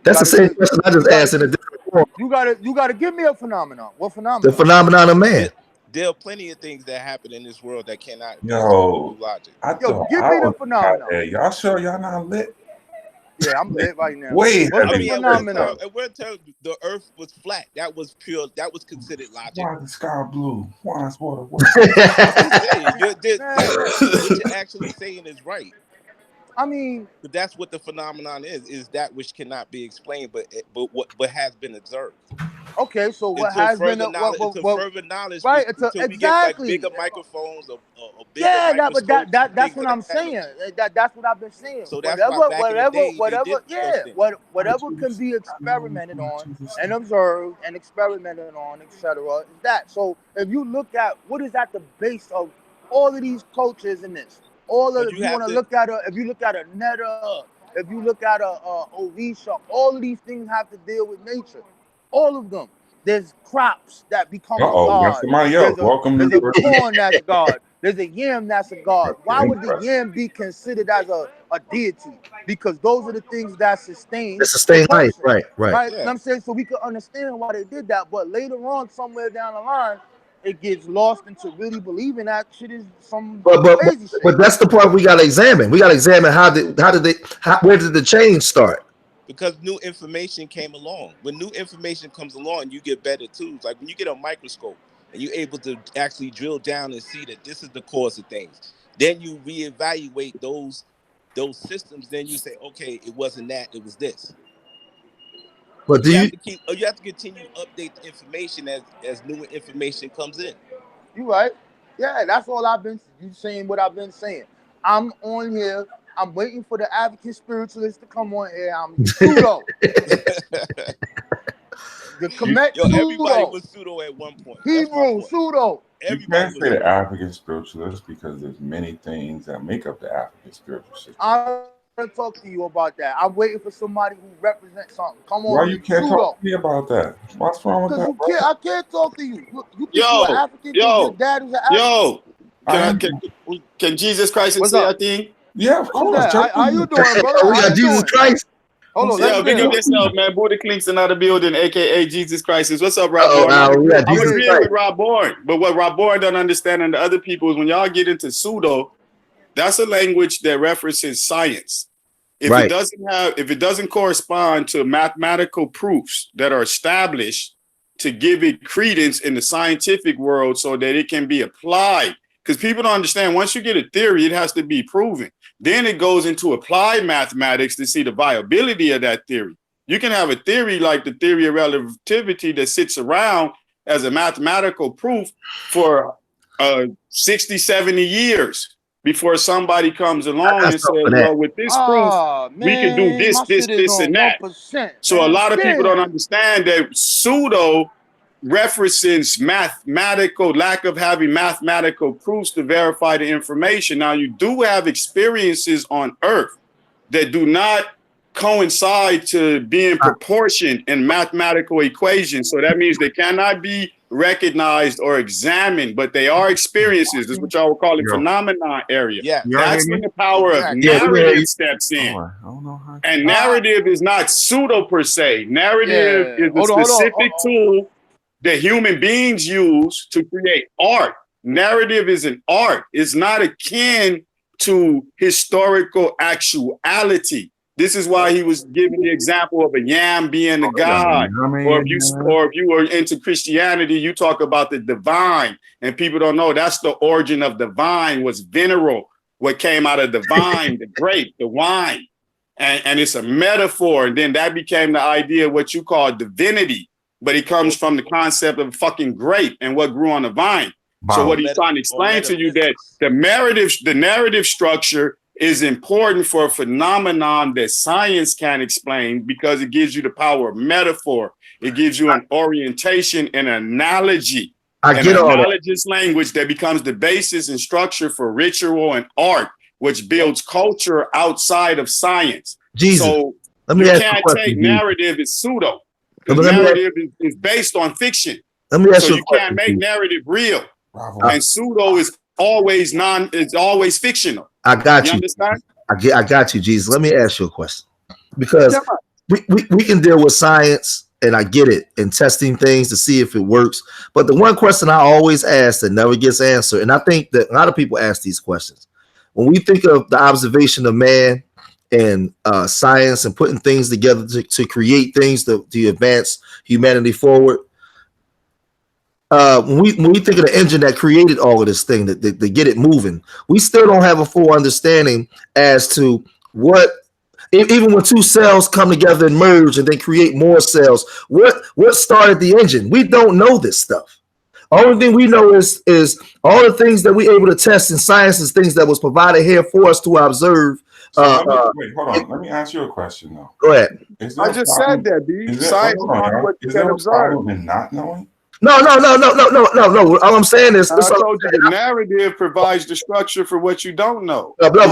That's the same question I just asked in a different form. You gotta give me a phenomenon. What phenomenon? The phenomenon of man. There are plenty of things that happen in this world that cannot be through logic. Give me the phenomenon. Y'all sure y'all not lit? Yeah, I'm lit right now. Wait, what's the phenomenon? We're telling the Earth was flat. That was pure. That was considered logic. Why the sky blue? Why is water? What you're actually saying is right. I mean, but that's what the phenomenon is that which cannot be explained, but has been observed. Okay, so what until has been further knowledge, right? until we get like bigger microphones or bigger Yeah, microscopes, that's things what of that I'm kind of saying. nature. That's what I've been saying. So that's why back in the day they did such things. Whatever can be experimented on and observed and experimented on, etc. Is that. So if you look at what is at the base of all of these cultures in this, all of But if you you have want to to, look at if you look at a Netta, if you look at a Orisha, all of these things have to deal with nature. All of them. There's crops that become a Uh-oh, that's god. somebody else. Welcome to There's a the corn that's God. There's a yam that's a God. Why would the impress. yam be considered as a deity? Because those are the things that sustain The the sustained life, person. right, right. Right? And yeah. I'm saying so we could understand why they did that. But later on, somewhere down the line, it gets lost into really believing that shit is some But but crazy shit. but that's the part we gotta examine. We gotta examine where did the change start? Because new information came along. When new information comes along, you get better tools. Like when you get a microscope and you're able to actually drill down and see that this is the cause of things. Then you reevaluate those systems. Then you say, okay, it wasn't that, it was this. But You do have you to continue to update the information as new information comes in. You right? Yeah, that's all I've been. You saying what I've been saying. I'm on here. I'm waiting for the African spiritualist to come on here. I'm pseudo. The Kemet Yo, everybody pseudo. was pseudo at one point. That's my Hebrew point. pseudo. You Everybody can't was say the pseudo. African spiritualist because there's many things that make up the African spiritual system. I'm gonna talk to you about that. I'm waiting for somebody who represents something. Come Why on, you can't talk pseudo. to me about that? What's wrong with Because that, you can't. brother? I can't talk to you. You think you're Yo, African because your yo, dad is an African. yo. I am. Can Jesus Christ What's say a up? thing? Yeah, of Who's course. that? How you doing, brother? we How got you Jesus doing? Christ? Hold on, Yeah, let's big hear. up yourself, man. Buddha Clinks another building, aka Jesus Christ. What's up, Rob Oh, Bourne? we got I'm Jesus agreeing Christ. with Rob Bourne. But what Rob Bourne don't understand and the other people is when y'all get into pseudo, that's a language that references science. If Right. it doesn't correspond to mathematical proofs that are established to give it credence in the scientific world so that it can be applied. Because people don't understand, once you get a theory, it has to be proven. Then it goes into applied mathematics to see the viability of that theory. You can have a theory like the theory of relativity that sits around as a mathematical proof for 60, 70 years before somebody comes I along got and something says, for that. well, with this proof, Ah, we can do man, this, my this, shit is this, and on that. 1%. So a Man. lot of people don't Damn. understand that pseudo references mathematical lack of having mathematical proofs to verify the information. Now you do have experiences on Earth that do not coincide to being proportioned in mathematical equations. So that means they cannot be recognized or examined, but they are experiences. This is what y'all would call a phenomenon area. Yeah. You That's hear when me? the power of Exactly. Yeah, we hear narrative you. steps in. All right. I don't know how. And narrative is not pseudo per se. Narrative Yeah. is a specific tool that human beings use to create art. Narrative is an art. It's not akin to historical actuality. This is why he was giving the example of a yam being a god. Or if you were into Christianity, you talk about the divine, and people don't know that's the origin of divine was veneral, what came out of the vine, the grape, the wine. And it's a metaphor. And then that became the idea of what you call divinity. But it comes from the concept of fucking grape and what grew on the vine. So what he's trying to explain to you that the narrative structure is important for a phenomenon that science can't explain because it gives you the power of metaphor. It gives you an orientation and analogy. I get all that. Analogous language that becomes the basis and structure for ritual and art, which builds culture outside of science. Jesus. So Let me you ask you a can't question, take Jesus. narrative as pseudo, But because let me narrative is based on fiction. Let me ask So you a you can't question, make Jesus. narrative real. Bravo. And pseudo is always fictional. I got You you. understand? I got you, Jesus. Let me ask you a question. Because Yeah. we can deal with science, and I get it, and testing things to see if it works. But the one question I always ask that never gets answered, and I think that a lot of people ask these questions. When we think of the observation of man and science and putting things together to create things to advance humanity forward, when we think of the engine that created all of this thing, to get it moving, we still don't have a full understanding as to what Even when two cells come together and merge and then create more cells, what started the engine? We don't know this stuff. Only thing we know is all the things that we're able to test in science is things that was provided here for us to observe. So wait, hold on. Let me ask you a question though. Go ahead. I just said that, B. Science is what you can observe. Problem in not knowing? No. All I'm saying is, I told you the narrative provides the structure for what you don't know. What know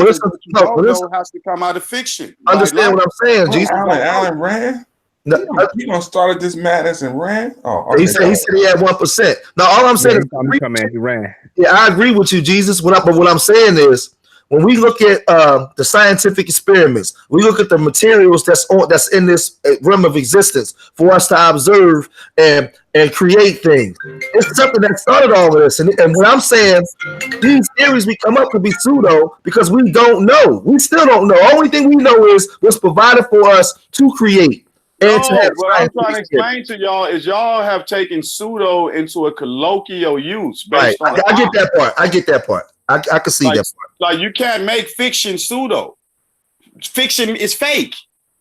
has to come out of fiction. Understand what I'm saying, Jesus? Alan ran. He gonna started this madness and ran. Oh, okay. He said he had 1%. Now all I'm saying is, he ran. Yeah, I agree with you, Jesus. But what I'm saying is, when we look at the scientific experiments, we look at the materials that's in this realm of existence for us to observe and create things. It's something that started all of this. And what I'm saying, these theories we come up could be pseudo because we don't know. We still don't know. Only thing we know is what's provided for us to create. What I'm trying to explain to y'all is y'all have taken pseudo into a colloquial use. Based on I get that part. I get that part. I can see that part. Like you can't make fiction pseudo. Fiction is fake.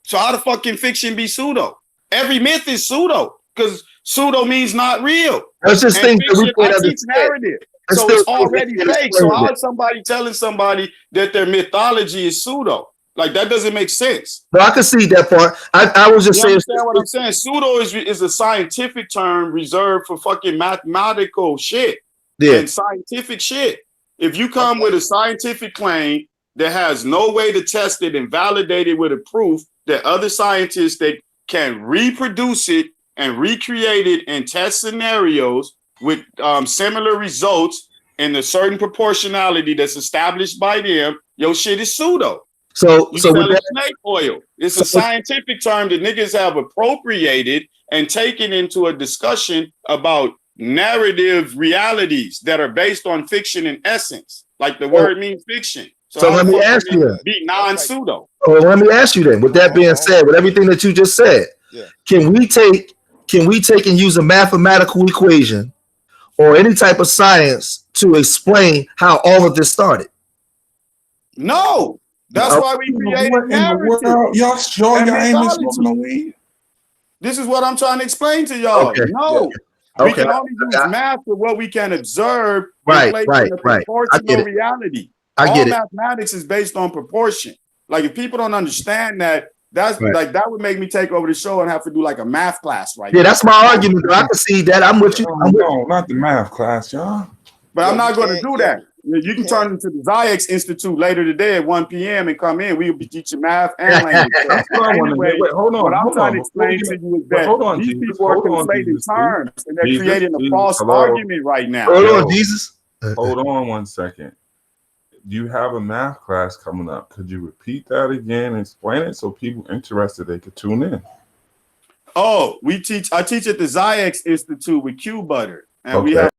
So how the fuck can fiction be pseudo? Every myth is pseudo because pseudo means not real. That's just things that we can't understand. Narrative. So it's already fake. So how is somebody telling somebody that their mythology is pseudo? Like that doesn't make sense. No, I can see that part. I was just saying. Understand what I'm saying? Pseudo is a scientific term reserved for fucking mathematical shit and scientific shit. If you come with a scientific claim that has no way to test it and validate it with a proof that other scientists that can reproduce it and recreate it in test scenarios with similar results in a certain proportionality that's established by them, your shit is pseudo. So with snake oil. It's a scientific term that niggas have appropriated and taken into a discussion about narrative realities that are based on fiction in essence. Like the word means fiction. So let me ask you. Be non-pseudo. Let me ask you then. With that being said, with everything that you just said, can we take and use a mathematical equation or any type of science to explain how all of this started? No. That's why we created narrative. Y'all sure y'all ain't been smoking no weed? This is what I'm trying to explain to y'all. Okay. No. We can only use math for what we can observe. Right. Proportional reality. I get it. All mathematics is based on proportion. Like if people don't understand that, like that would make me take over the show and have to do like a math class right now. That's my argument. I can see that. I'm with you. No, not the math class, y'all. But I'm not going to do that. You can turn into the Ziyex Institute later today at 1 p.m. and come in. We'll be teaching math and language. Anyway, hold on. What I'm trying to explain to you is that these people are conflating terms and they're creating a false argument right now. Hold on, Jesus. Hold on 1 second. You have a math class coming up. Could you repeat that again and explain it so people interested they could tune in? Oh, I teach at the Ziyex Institute with Q Butter. And we have